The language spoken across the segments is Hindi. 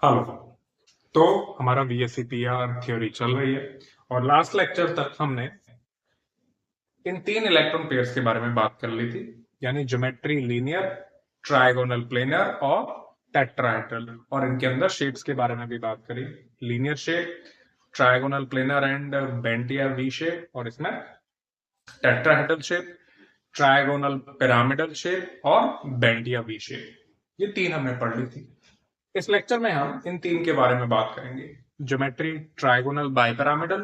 हेलो। तो हमारा VSEPR थ्योरी चल रही है और लास्ट लेक्चर तक हमने इन तीन इलेक्ट्रॉन पेयर्स के बारे में बात कर ली थी, यानी ज्योमेट्री, लीनियर, ट्राइगोनल, प्लेनर और टेट्राहेड्रल। और इनके अंदर शेप्स के बारे में भी बात करी, linear shape, trigonal, planar and bent या वी शेप, और इसमें tetrahedral shape, trigonal, pyramidal shape और बेंट या वी शेप। ये तीन हमने पढ़ ली थी। इस लेक्चर में हम इन तीन के बारे में बात करेंगे, geometry, trigonal bipyramidal,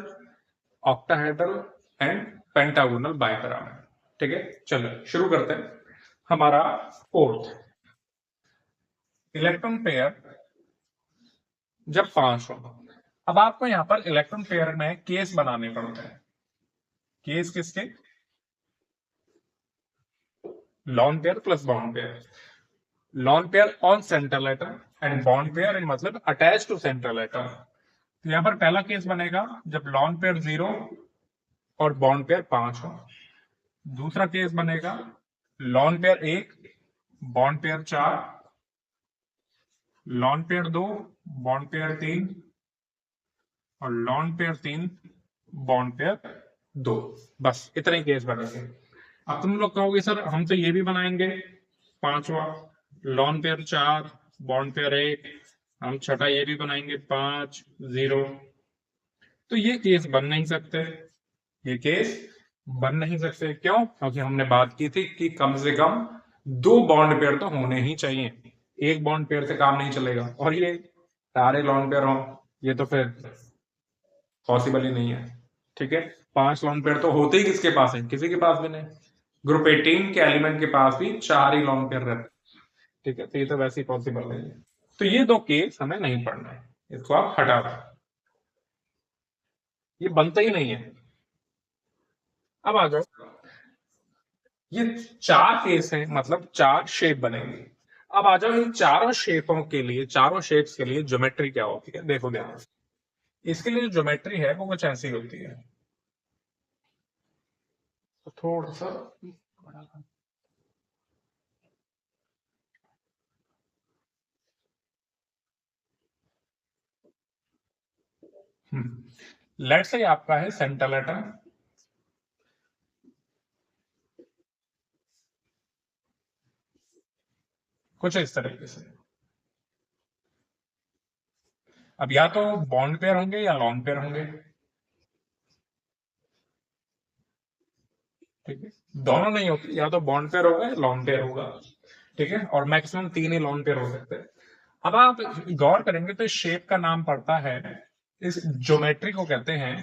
octahedral and pentagonal bipyramidal. ठीक है, चलो शुरू करते हैं। हमारा फोर्थ इलेक्ट्रॉन पेयर जब 5 हो। अब आपको यहां पर इलेक्ट्रॉन पेयर में केस बनाने पड़ते हैं। केस किसके? Lone pair plus bond pair. Lone pair on central atom and bond pair मतलब अटैच टू सेंट्रल एटम। तो यहां पर पहला केस बनेगा जब लॉन पेयर 0 और बॉन्ड पेयर 5 हो। दूसरा केस बनेगा lone pair 1, bond pair 4, lone pair 2, bond pair 3 और लॉन पेयर 3, बॉन्ड पेयर 2। बस इतने केस बनेंगे। अब तुम लोग कहोगे सर हम तो ये भी बनाएंगे, पांचवा लॉन पेयर 4, बॉन्ड पेयर 1, हम छठा ये भी बनाएंगे 5 0। तो ये केस बन नहीं सकते। ये केस बन नहीं सकते क्यों? क्योंकि हमने बात की थी कि कम से कम 2 बॉन्ड पेयर तो होने ही चाहिए। एक बॉन्ड पेयर से काम नहीं चलेगा, और ये सारे लॉन्ग पेयर हो, ये तो फिर पॉसिबल ही नहीं है। ठीक है, 5 लॉन्ग पेयर तो होते ही किसके पास है? किसी के पास भी नहीं। ग्रुप 18 के एलिमेंट के पास भी 4 ही लॉन्ग पेयर रहते हैं। ठीक है, तो ये तो वैसे ही पॉसिबल नहीं है। तो ये 2 केस हमें नहीं पढ़ना है, इसको आप हटा दो, ये बनता ही नहीं है। अब आ जाओ, ये 4 केस हैं, मतलब 4 शेप बनेंगे। अब आ जाओ, इन चारों शेपों के लिए, चारों शेप्स के लिए ज्योमेट्री क्या होती है? देखो ध्यान से। इसके लिए जो ज्योमेट्री है वो कुछ ऐसी होती है। तो थोड़ा सा लेट से आपका है सेंट्रल एटम, कुछ इस तरीके से। अब या तो बॉन्ड पेयर होंगे या लॉन्ग पेयर होंगे। ठीक है, दोनों नहीं होते, या तो बॉन्ड पेयर होगा या लॉन्ग पेयर होगा। ठीक है, और मैक्सिमम 3 ही लॉन्ग पेयर हो सकते हैं। अब आप गौर करेंगे तो इस शेप का नाम पड़ता है, इस ज्योमेट्री को कहते हैं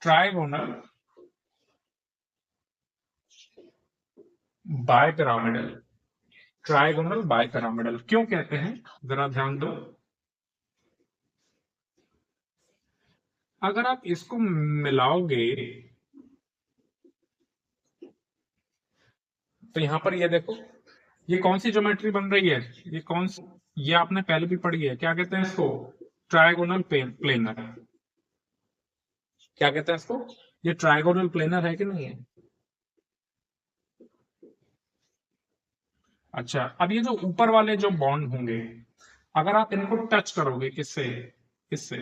ट्राइगोनल बाइपिरामिडल। ट्राइगोनल बाइपिरामिडल क्यों कहते हैं, जरा ध्यान दो। अगर आप इसको मिलाओगे तो यहां पर ये देखो, ये कौन सी ज्योमेट्री बन रही है? ये कौन सी, ये आपने पहले भी पढ़ी है, क्या कहते हैं इसको? Trigonal planar. क्या कहते हैं इसको? ये ट्राइगोनल प्लेनर है कि नहीं है? अच्छा, अब ये जो ऊपर वाले जो बॉन्ड होंगे, अगर आप इनको टच करोगे, किससे? किससे?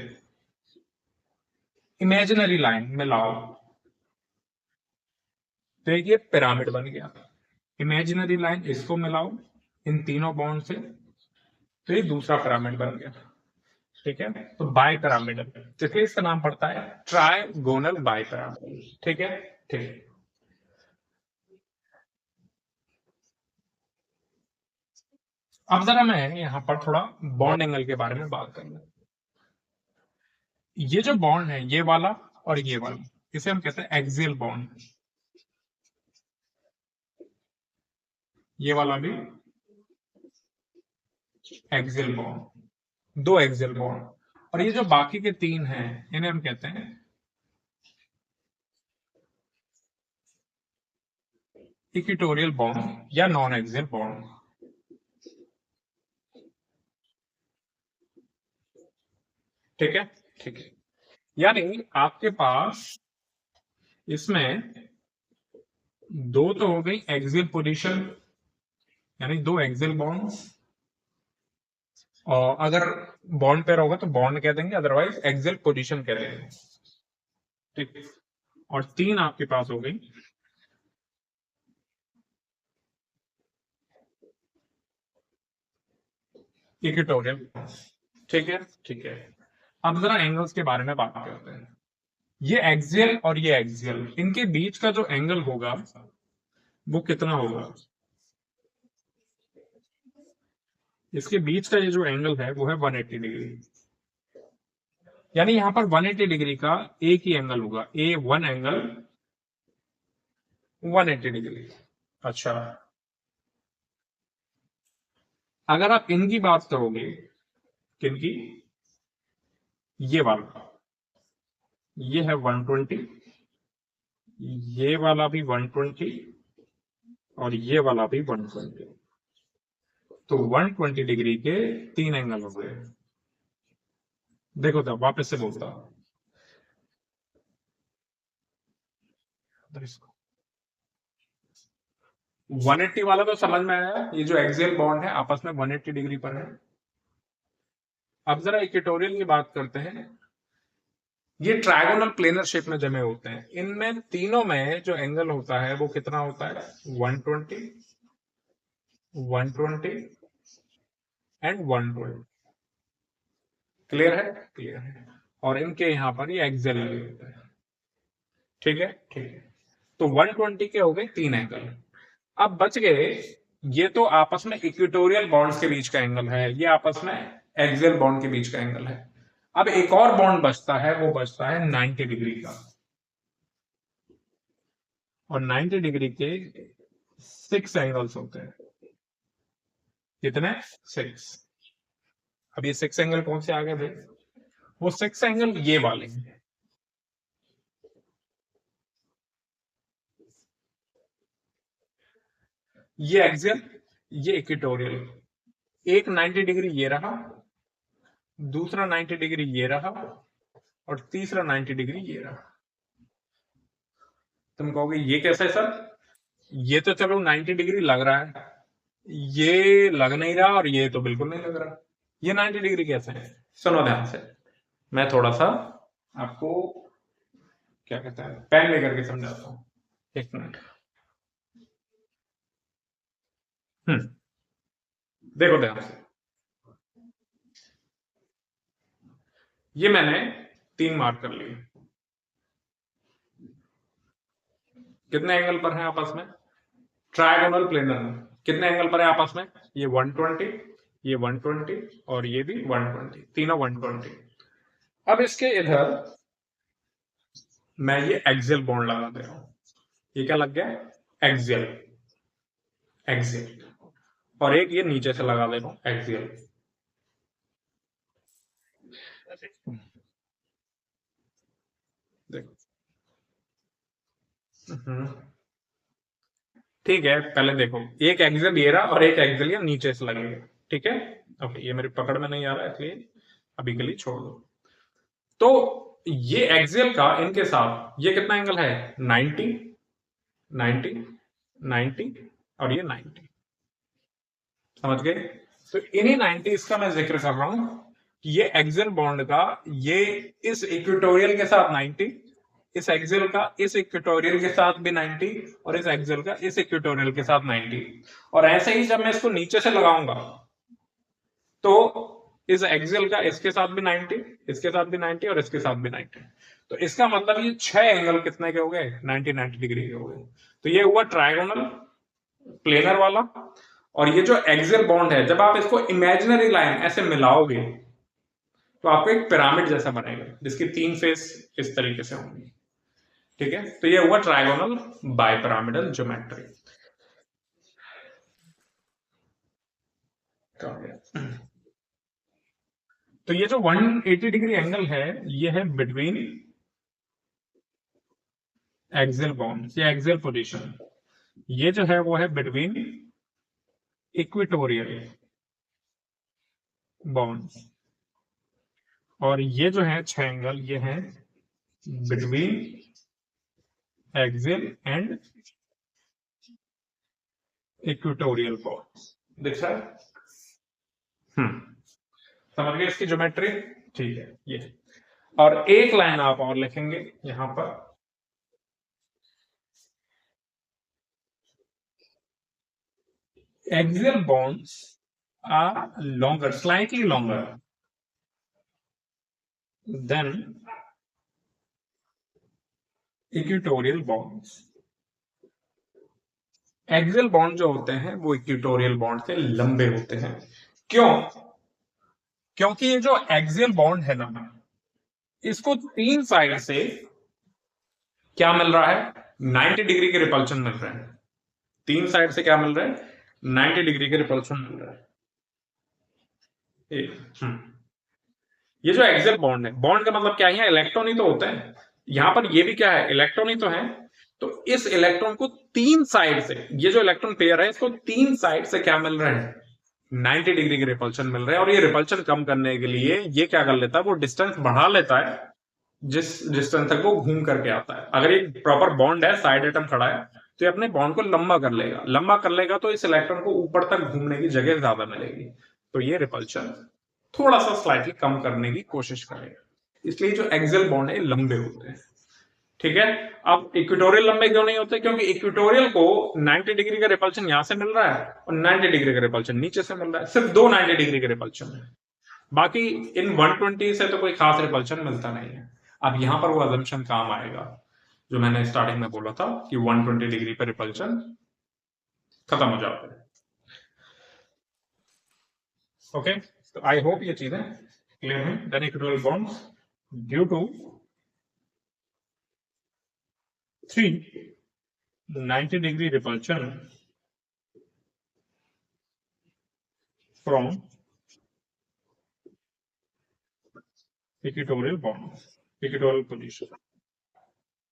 इमेजिनरी लाइन मिलाओ, तो ये पिरामिड बन गया। इमेजिनरी लाइन इसको मिलाओ इन तीनों बॉन्ड से, तो ये दूसरा पिरामिड बन गया। ठीक है, तो बाई पिरामिडल, तो इसलिए इसका नाम पड़ता है ट्राइगोनल बाई पिरामिडल। ठीक है, ठीक है। अब जरा मैं यहाँ पर थोड़ा बॉन्ड एंगल के बारे में बात करूंगा। ये जो बॉन्ड है, ये वाला और ये वाला, इसे हम कहते हैं एक्सियल बॉन्ड। ये वाला भी एक्सियल बॉन्ड, 2 एक्सियल बॉन्ड। और ये जो बाकी के 3 हैं, इन्हें हम कहते हैं इक्वेटोरियल बॉन्ड या नॉन एक्सियल बॉन्ड। ठीक है, ठीक है। यानी आपके पास इसमें 2 तो हो गई एक्सियल पोजीशन, यानी 2 एक्सियल बॉन्ड्स, और अगर बॉन्ड पेयर होगा तो बॉन्ड कह देंगे, अदरवाइज एक्सियल पोजीशन कह देंगे। ठीक, और 3 आपके पास हो गई। इक्वेटोरियल। ठीक है, ठीक है। अब जरा एंगल्स के बारे में बात करते हैं। ये एक्सियल और ये एक्सियल, इनके बीच का जो एंगल होगा वो कितना होगा? इसके बीच का ये जो एंगल है वो है 180 डिग्री। यानी यहां पर 180 डिग्री का एक ही एंगल होगा, ए वन एंगल 180 डिग्री। अच्छा, अगर आप इनकी बात करोगे, किनकी? ये वाला, ये है 120, ये वाला भी 120 और ये वाला भी 120। तो 120 डिग्री के 3 एंगल हो गए। देखो तो वापस से बोलता हूं। तो इसको 180 वाला तो समझ में आया, ये जो एक्सियल बॉन्ड है आपस में 180 डिग्री पर है। अब जरा इक्वेटोरियल की बात करते हैं। ये ट्रायगोनल प्लेनर शेप में जमे होते हैं। इनमें तीनों में जो एंगल होता है वो कितना होता है? 120, 120 एंड 120। क्लियर है? क्लियर है। और इनके यहां पर ये एक्सियल होता है। ठीक है, ठीक है। तो 120 के हो गए 3 एंगल। अब बच गए, ये तो आपस में इक्वेटोरियल बॉन्ड्स के बीच का एंगल है, ये आपस में एक्सियल बॉन्ड के बीच का एंगल है। अब एक और बॉन्ड बचता है, वो बचता है 90 डिग्री का। और 90 डिग्री के 6 एंगल्स होते हैं। कितने? 6। अब ये 6 एंगल कौन से आ गए भाई? वो 6 एंगल ये वाले हैं। ये एक्सियल, ये इक्वेटोरियल। एक 90 डिग्री ये रहा, दूसरा 90 डिग्री ये रहा, और तीसरा 90 डिग्री ये रहा। तुम कहोगे ये कैसे है सर? ये तो चलो 90 डिग्री लग रहा है, ये लग नहीं रहा, और ये तो बिल्कुल नहीं लग रहा। ये 90 डिग्री कैसे है? सुनो ध्यान से, मैं थोड़ा सा आपको क्या कहते हैं पेन लेकर के समझाता हूँ। एक मिनट। देखो ध्यान से, ये मैंने 3 मार्क कर लिए। कितने एंगल पर है आपस में? ट्रायगोनल प्लेनर में कितने एंगल पर है आपस में? ये 120, ये 120 और ये भी 120, तीनों 120। अब इसके इधर मैं ये एक्सियल बॉन्ड लगा दे रहा हूं। ये क्या लग गया? Axial, axial. और एक ये नीचे से लगा दे रहा हूं, एक्सियल। देखो, ठीक है, पहले देखो, एक एक्सियल ये रहा और एक एक्सियल ये नीचे से लगेगा। ठीक है, ओके, ये मेरी पकड़ में नहीं आ रहा है, इसलिए अभी के लिए छोड़ दो। तो ये एक्सियल का इनके साथ ये कितना एंगल है? 90, 90, 90 और ये 90। समझ गए? तो इन्हीं 90 का मैं जिक्र कर रहा हूं कि ये एक्सियल बॉन्ड का ये इस इक्वेटोरियल के साथ 90, इस एक्सियल का इस इक्वेटोरियल के साथ भी 90, और इस एक्सियल का इस इक्वेटोरियल के साथ 90। और ऐसे ही जब मैं इसको नीचे से लगाऊंगा तो इस एक्सियल का इसके साथ भी 90, इसके साथ भी 90 और इसके साथ भी 90। तो इसका मतलब ये 6 एंगल कितने के हो गए? 90 90 डिग्री के हो गए। तो ये हुआ ट्रायगोनल प्लेनर वाला। और ये जो एक्सियल बॉन्ड है, जब आप इसको इमेजिनरी लाइन ऐसे मिलाओगे तो आपको एक पिरामिड जैसा बनेगा, जिसकी 3 फेस इस तरीके से होंगी। ठीक है, तो ये हुआ ट्रायगोनल बाइपिरामिडल ज्योमेट्री। तो ये जो 180 डिग्री एंगल है, ये है बिटवीन एक्सियल बॉन्ड, ये एक्सियल पोजीशन। ये जो है वो है बिटवीन इक्वेटोरियल बॉन्ड। और ये जो है 6 एंगल, ये है between axial and equatorial bond. दिख रहा है? समझ गए इसकी ज्योमेट्री? ठीक है ये। और एक लाइन आप और लिखेंगे यहां पर, axial bonds are longer, slightly longer than equatorial bonds. Axial bond जो होते हैं वो इक्वेटोरियल बॉन्ड से लंबे होते हैं। क्यों? क्योंकि ये जो एक्सियल बॉन्ड है ना, इसको तीन साइड से क्या मिल रहा है? 90 डिग्री के रिपल्शन मिल रहे हैं। तीन साइड से क्या मिल रहा है? 90 डिग्री के रिपल्शन मिल रहा है। ये जो एक्सियल बॉन्ड है, बॉन्ड का मतलब क्या है? इलेक्ट्रॉन ही तो होते हैं। यहां पर ये भी क्या है? इलेक्ट्रॉन ही तो है। तो इस इलेक्ट्रॉन को तीन साइड से, ये जो इलेक्ट्रॉन पेयर है, इसको तीन साइड से क्या मिल रहे हैं? 90 डिग्री के रिपल्शन मिल रहे हैं। और ये रिपल्शन कम करने के लिए ये क्या कर लेता है? वो डिस्टेंस बढ़ा लेता है जिस डिस्टेंस तक वो घूम करके आता है। अगर ये प्रॉपर बॉन्ड है, साइड एटम खड़ा है, तो ये अपने बॉन्ड को लंबा कर लेगा। लंबा कर लेगा तो इस इलेक्ट्रॉन को ऊपर तक घूमने की जगह ज्यादा मिलेगी। तो ये रिपल्शन थोड़ा सा स्लाइटली कम करने की कोशिश करेगा। इसलिए जो एक्सियल बॉन्ड है लंबे होते हैं। ठीक है। अब इक्वेटोरियल लंबे क्यों नहीं होते? क्योंकि इक्वेटोरियल को 90 डिग्री का रिपल्शन यहां से मिल रहा है और 90 डिग्री का रिपल्शन नीचे से मिल रहा है। सिर्फ दो 90 डिग्री के रिपल्शन है, बाकी इन 120 से तो कोई खास रिपल्शन मिलता नहीं है। अब यहां पर वो अजम्पशन काम आएगा जो मैंने स्टार्टिंग में बोला था कि 120 डिग्री पर रिपल्शन खत्म हो जाता है। ओके, तो आई होप ये चीजें क्लियर है। Then equatorial bonds due to 90 degree repulsion from equatorial bond, equatorial position.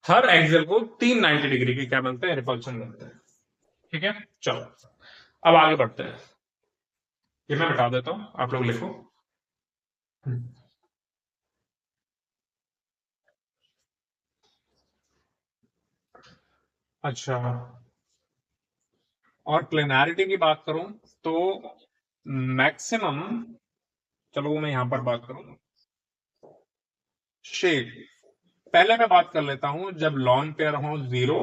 हर एक्सियल को 90 डिग्री के क्या मिलते हैं? रिपल्शन मिलते हैं। ठीक है, चलो अब आगे बढ़ते हैं। ये मैं बता देता हूं, आप लोग लिखो। अच्छा, और प्लेनारिटी की बात करूं तो मैक्सिमम, चलो मैं यहां पर बात करूं शेप। पहले मैं बात कर लेता हूं जब लॉन पेयर हो 0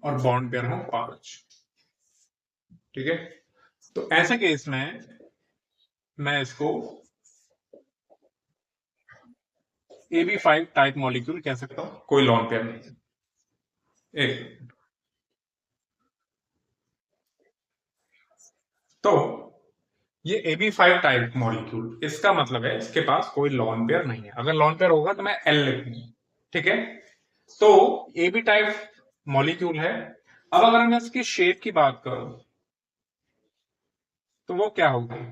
और बॉन्ड पेयर हो 5। ठीक है, तो ऐसे केस में मैं इसको AB5 टाइप मॉलिक्यूल कह सकता हूं, कोई लॉन पेयर नहीं है। एक तो ये AB5 टाइप मॉलिक्यूल, इसका मतलब है इसके पास कोई लॉन पेयर नहीं है। अगर लॉन पेयर होगा तो मैं L लिखूंगा। ठीक है, तो AB टाइप मॉलिक्यूल है। अब अगर मैं इसकी शेप की बात करूं तो वो क्या होगी?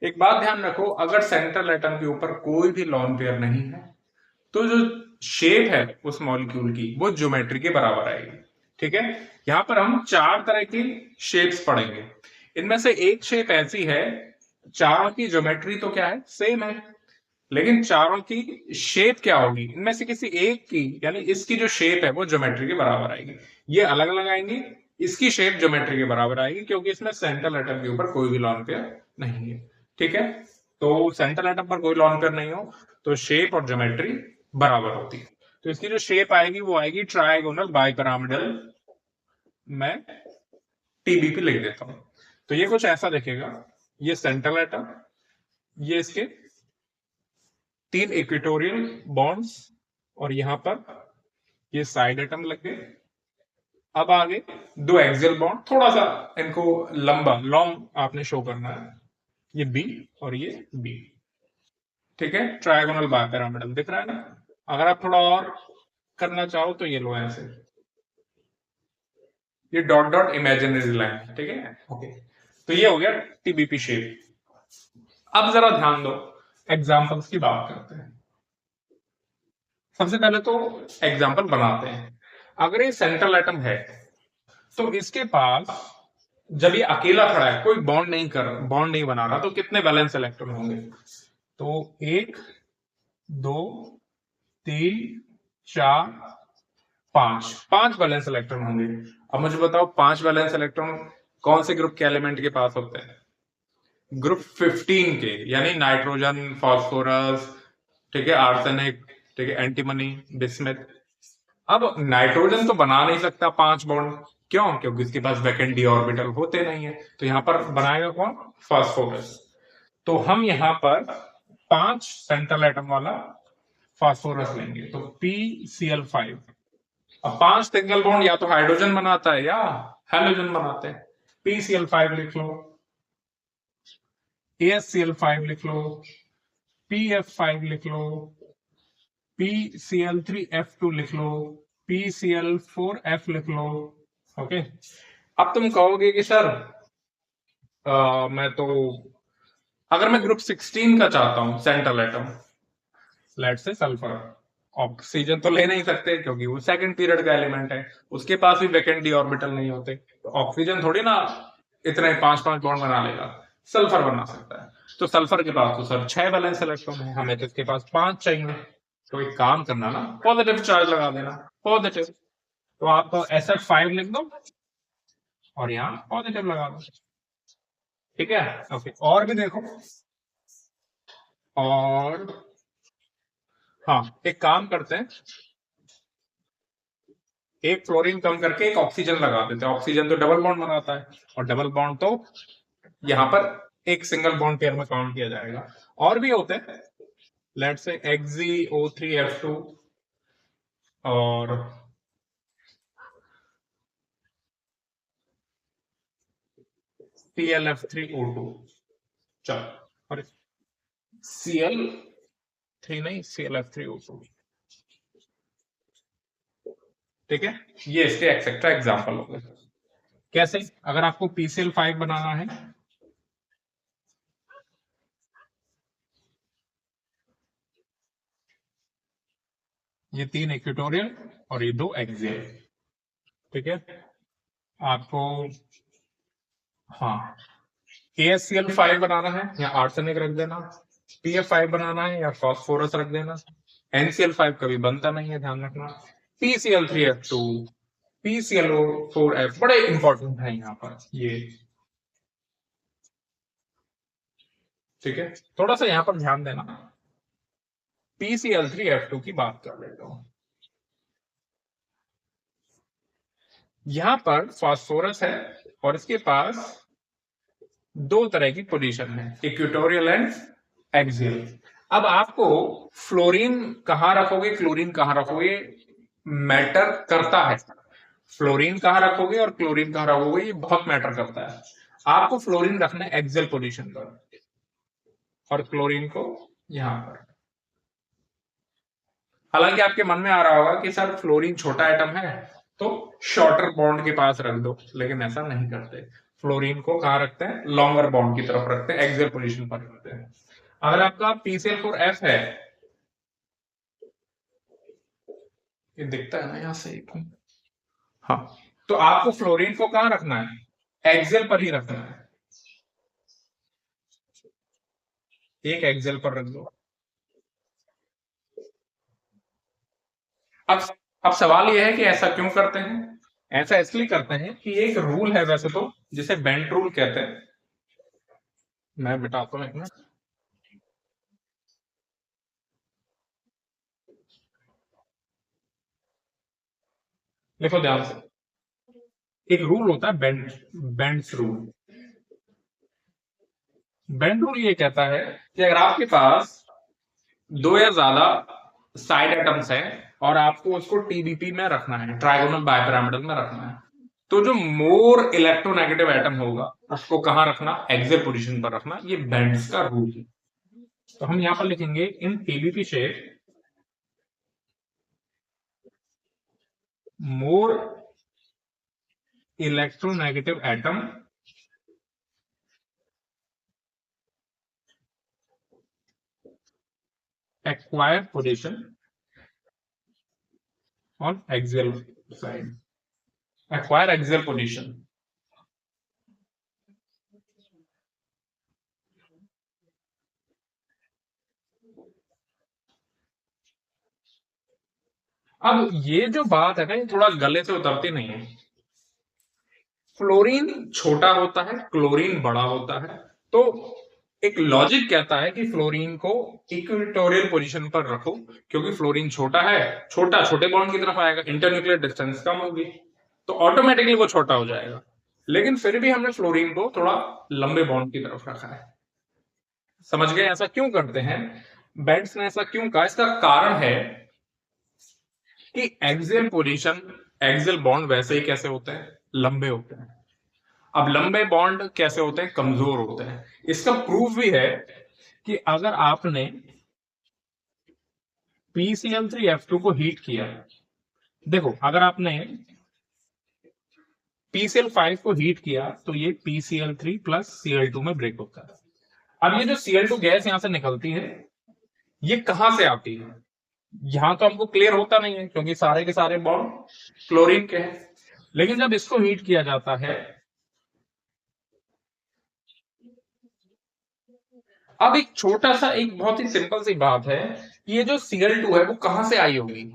एक बात ध्यान रखो, अगर सेंट्रल एटम के ऊपर कोई भी लॉन पेयर नहीं है तो जो शेप है उस मॉलिक्यूल की वो ज्योमेट्री के बराबर आएगी। ठीक है, यहां पर हम चार तरह की शेप्स पढ़ेंगे। इनमें से एक शेप ऐसी है, चारों की ज्योमेट्री तो क्या है? सेम है, लेकिन चारों की शेप क्या होगी? इनमें से किसी एक की, यानी इसकी जो शेप है वो ज्योमेट्री के बराबर आएगी। ये अलग अलग आएंगी, इसकी शेप ज्योमेट्री के बराबर आएगी क्योंकि इसमें सेंट्रल एटम के ऊपर कोई भी लॉन पेयर नहीं है। ठीक है, तो सेंट्रल एटम पर कोई लॉन पेयर नहीं हो तो शेप और ज्योमेट्री बराबर होती है। तो इसकी जो शेप आएगी वो आएगी ट्राइगोनल बाइपिरामिडल। मैं TBP लिख देता हूं। तो ये कुछ ऐसा दिखेगा, ये सेंट्रल एटम, ये इसके तीन इक्वेटोरियल बॉन्ड्स और यहां पर ये साइड एटम लग गए। अब आगे दो एक्सियल बॉन्ड, थोड़ा सा इनको लंबा लॉन्ग आपने शो करना है, ये B और ये B। ठीक है, ट्रायगोनल बाइपिरामिडल दिख रहा है ना। अगर आप थोड़ा और करना चाहो तो ये लो ऐसे, ये डॉट डॉट इमेजिनरी लाइन। ठीक है, ओके, तो ये हो गया TBP शेप। अब जरा ध्यान दो, एग्जांपल्स की बात करते हैं। सबसे पहले तो एग्जांपल बनाते हैं। अगर ये सेंट्रल एटम है तो इसके पास जब ये अकेला खड़ा है, कोई बॉन्ड नहीं बना रहा, तो कितने वैलेंस इलेक्ट्रॉन होंगे? तो 1 2 3 4 5, 5 वैलेंस इलेक्ट्रॉन होंगे। अब मुझे बताओ 5 वैलेंस इलेक्ट्रॉन कौन से ग्रुप के एलिमेंट के पास होते हैं? ग्रुप 15 के, यानी नाइट्रोजन, फास्फोरस, ठीक है, आर्सेनिक, ठीक है, एंटीमनी, बिस्मिथ। अब नाइट्रोजन तो बना नहीं सकता 5 बॉन्ड, क्यों? क्योंकि इसके पास वैकेंट डी ऑर्बिटल होते नहीं है, तो यहां पर बनाएगा कौन? फास्फोरस। तो हम यहां पर 5 सेंट्रल एटम वाला फास्फोरस लेंगे, तो PCl5। अब 5 सिंगल बॉन्ड या तो हाइड्रोजन बनाता है या हेलोजन बनाते हैं। PCl5 लिख लो, AsCl5 लिख लो, PF5 लिख लो, PCl3F2 लिख लो, PCl4F लिख लो। ओके। अब तुम कहोगे कि सर मैं तो, अगर मैं ग्रुप 16 का चाहता हूं सेंट्रल एटम, लेट से सल्फर, ऑक्सीजन तो ले नहीं सकते क्योंकि वो सेकंड पीरियड का एलिमेंट है, उसके पास भी वैकेंट डी ऑर्बिटल नहीं होते, तो ऑक्सीजन थोड़ी ना इतने 5-5 बॉन्ड बना लेगा, सल्फर बना सकता है। तो सल्फर के पास तो सर 6 वैलेंस इलेक्ट्रॉन है, हमें तो इसके पास 5 चाहिए। तो एक काम करना ना, पॉजिटिव चार्ज लगा देना, पॉजिटिव। तो आप SF5 लिख दो और यहाँ पॉजिटिव लगा दो, ठीक है। ओके, और भी देखो, और हाँ, एक काम करते हैं, एक फ्लोरीन कम करके एक ऑक्सीजन लगा देते हैं। ऑक्सीजन तो डबल बॉन्ड बनाता है, और डबल बॉन्ड तो यहाँ पर एक सिंगल बॉन्ड पेयर में काउंट किया जाएगा। और भी होते हैं, लेट्स से XeO3F2 और ClF3O2। चलो, और Cl3 नहीं, ClF3O2, ठीक है। ये इसके एक्सेट्रा एग्जाम्पल हो गए। कैसे? अगर आपको PCl5 बनाना है, ये 3 इक्वेटोरियल और ये 2 एक्सियल, ठीक है। आपको, हाँ, AsCl5 बनाना है या आर्सेनिक रख देना, PF5 बनाना है या फास्फोरस रख देना, NCl5 कभी बनता नहीं है, ध्यान रखना, PCl3F2, PClO4F बड़े इंपॉर्टेंट है यहाँ पर ये, ठीक है। थोड़ा सा यहाँ पर ध्यान देना। PCl3F2 की बात कर लेता हूं, यहां पर फास्फोरस है और इसके पास 2 तरह की पोजीशन है, इक्वेटोरियल एंड एक्सियल। अब आपको फ्लोरीन कहां रखोगे, क्लोरीन कहां रखोगे, मैटर करता है। फ्लोरीन कहां रखोगे और क्लोरीन कहां रखोगे, ये बहुत मैटर करता है। आपको फ्लोरीन रखना है एक्सियल पोजीशन पर और क्लोरीन को यहां पर। हालांकि आपके मन में आ रहा होगा कि सर फ्लोरीन छोटा एटम है तो शॉर्टर बॉन्ड के पास रख दो, लेकिन ऐसा नहीं करते। फ्लोरीन को कहां रखते हैं? लॉन्गर बॉन्ड की तरफ रखते हैं, एक्सियल पोजीशन पर रखते हैं। अगर आपका PCl4F है, ये दिखता है ना यहां से, हाँ, तो आपको फ्लोरीन को कहां रखना है? एक्सियल पर ही रखना है, एक एक्सियल पर रख दो। अब अब सवाल यह है कि ऐसा क्यों करते हैं? ऐसा इसलिए करते हैं कि एक रूल है वैसे तो, जिसे बेंट रूल कहते हैं। मैं बताता हूं एक मिनट, देखो ध्यान से, एक रूल होता है बेंट्स रूल। बेंट रूल ये कहता है कि अगर आपके पास 2 या ज्यादा साइड एटम्स हैं और आपको उसको TBP में रखना है, ट्राइगोनल बाइपिरामिडल में रखना है, तो जो मोर इलेक्ट्रोनेगेटिव एटम होगा उसको कहां रखना? एक्सियल पोजीशन पर रखना। ये बेंड्स का रूल है। तो हम यहां पर लिखेंगे इन TBP shape more electronegative atom acquire position on axial side, acquire axial position. अब ये जो बात है ना, ये थोड़ा गले से उतरती नहीं है। फ्लोरीन छोटा होता है, क्लोरीन बड़ा होता है, तो एक लॉजिक कहता है कि फ्लोरीन को इक्वेटोरियल पोजीशन पर रखो, क्योंकि फ्लोरीन छोटा है, छोटे बॉन्ड की तरफ आएगा, इंटरन्यूक्लियर डिस्टेंस कम होगी, तो ऑटोमेटिकली वो छोटा हो जाएगा। लेकिन फिर भी हमने फ्लोरीन को थोड़ा लंबे बॉन्ड की तरफ रखा है। समझ गए ऐसा क्यों करते हैं? बेंट्स ने ऐसा क्यों कहा? इसका कारण है कि एक्सियल पोजीशन, एक्सियल बॉन्ड वैसे ही कैसे होते हैं? लंबे होते हैं। अब लंबे बॉन्ड कैसे होते हैं? कमजोर होते हैं। इसका प्रूफ भी है कि अगर आपने PCl3F2 को हीट किया, देखो अगर आपने PCl5 को हीट किया तो ये PCl3 प्लस Cl2 में ब्रेक होता है। अब ये जो Cl2 गैस यहां से निकलती है, ये कहां से आती है? यहां तो हमको क्लियर होता नहीं है क्योंकि सारे के सारे बॉन्ड क्लोरीन के हैं। लेकिन जब इसको हीट किया जाता है, अब एक छोटा सा, एक बहुत ही सिंपल सी बात है, ये जो Cl2 है वो कहां से आई होगी?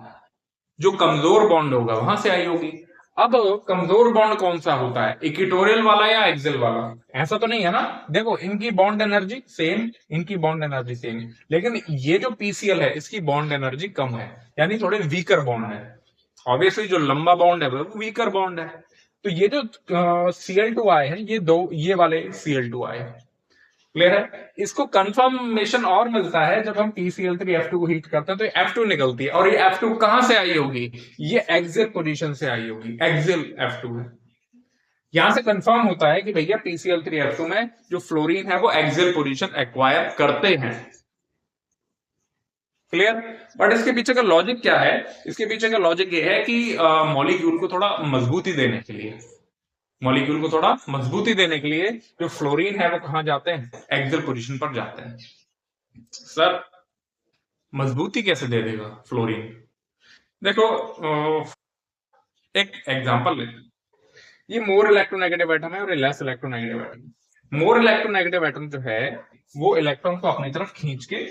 जो कमजोर बॉन्ड होगा वहां से आई होगी। अब कमजोर बॉन्ड कौन सा होता है? इक्वेटोरियल वाला या एक्सियल वाला? ऐसा तो नहीं है ना। देखो इनकी बॉन्ड एनर्जी सेम, इनकी बॉन्ड एनर्जी सेम, लेकिन ये जो PCl है इसकी बॉन्ड एनर्जी कम है, यानी थोड़े वीकर बॉन्ड है। ऑब्वियसली जो लंबा बॉन्ड है वो वीकर बॉन्ड है। तो ये जो Cl2 आए हैं, ये दो, ये वाले Cl2 आए हैं। क्लियर है? इसको कंफर्मेशन और मिलता है जब हम PCl3F2 को हीट करते हैं तो F2 निकलती है, और ये F2 कहां से आई होगी? ये एक्सियल पोजीशन से आई होगी, एक्सियल F2 है। यहां से कंफर्म होता है कि भैया PCl3F2 में जो फ्लोरीन है वो एक्सियल पोजीशन एक्वायर करते हैं। क्लियर? बट इसके पीछे का लॉजिक क्या है? इसके पीछे का लॉजिक ये है कि मॉलिक्यूल को थोड़ा मजबूती देने के लिए, मॉलिक्यूल को थोड़ा मजबूती देने के लिए जो फ्लोरीन है वो कहां जाते हैं? एक्सियल पोजीशन पर जाते हैं। सर मजबूती कैसे दे देगा फ्लोरीन? देखो एक एग्जांपल लेते हैं। ये मोर इलेक्ट्रोनेगेटिव एटम है और ये less electronegative atom. More electronegative atom जो है वो इलेक्ट्रॉन को अपनी तरफ खींच के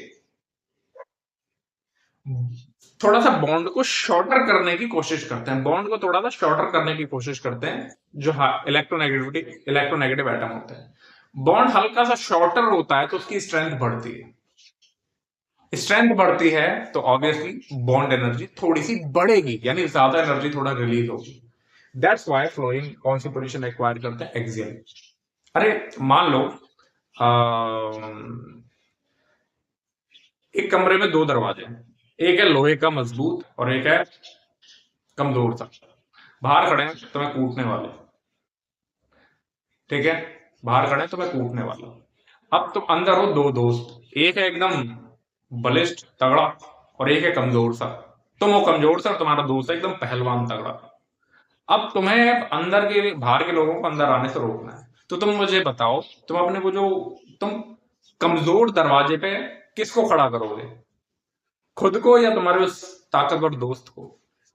थोड़ा सा बॉन्ड को शॉर्टर करने की कोशिश करते हैं, बॉन्ड को थोड़ा सा शॉर्टर करने की कोशिश करते हैं जो इलेक्ट्रोनेगेटिव एटम होते हैं। बॉन्ड हल्का सा शॉर्टर होता है तो उसकी स्ट्रेंथ बढ़ती है, स्ट्रेंथ बढ़ती है तो ऑब्वियसली बॉन्ड एनर्जी थोड़ी सी बढ़ेगी, यानी ज्यादा एनर्जी थोड़ा रिलीज होगी। दैट्स व्हाई फ्लोरीन कौन सी पोजीशन एक्वायर करते हैं? एक्सियल। अरे मान लो एक कमरे में दो दरवाजे हैं, एक है लोहे का मजबूत और एक है कमजोर सा। बाहर खड़े हैं तो मैं कूटने वाले, ठीक है, बाहर खड़े हैं तो मैं कूटने वाला। अब तुम अंदर हो दो दोस्त, एक है एकदम बलिष्ठ तगड़ा और एक है कमजोर सा। तुम हो कमजोर सा, तुम्हारा दोस्त है एकदम पहलवान तगड़ा। अब तुम्हें अंदर के, बाहर के लोगों को अंदर आने से रोकना है, तो तुम मुझे बताओ, तुम अपने वो जो, तुम कमजोर दरवाजे पे किसको खड़ा करोगे? खुद को या तुम्हारे उस ताकतवर दोस्त को?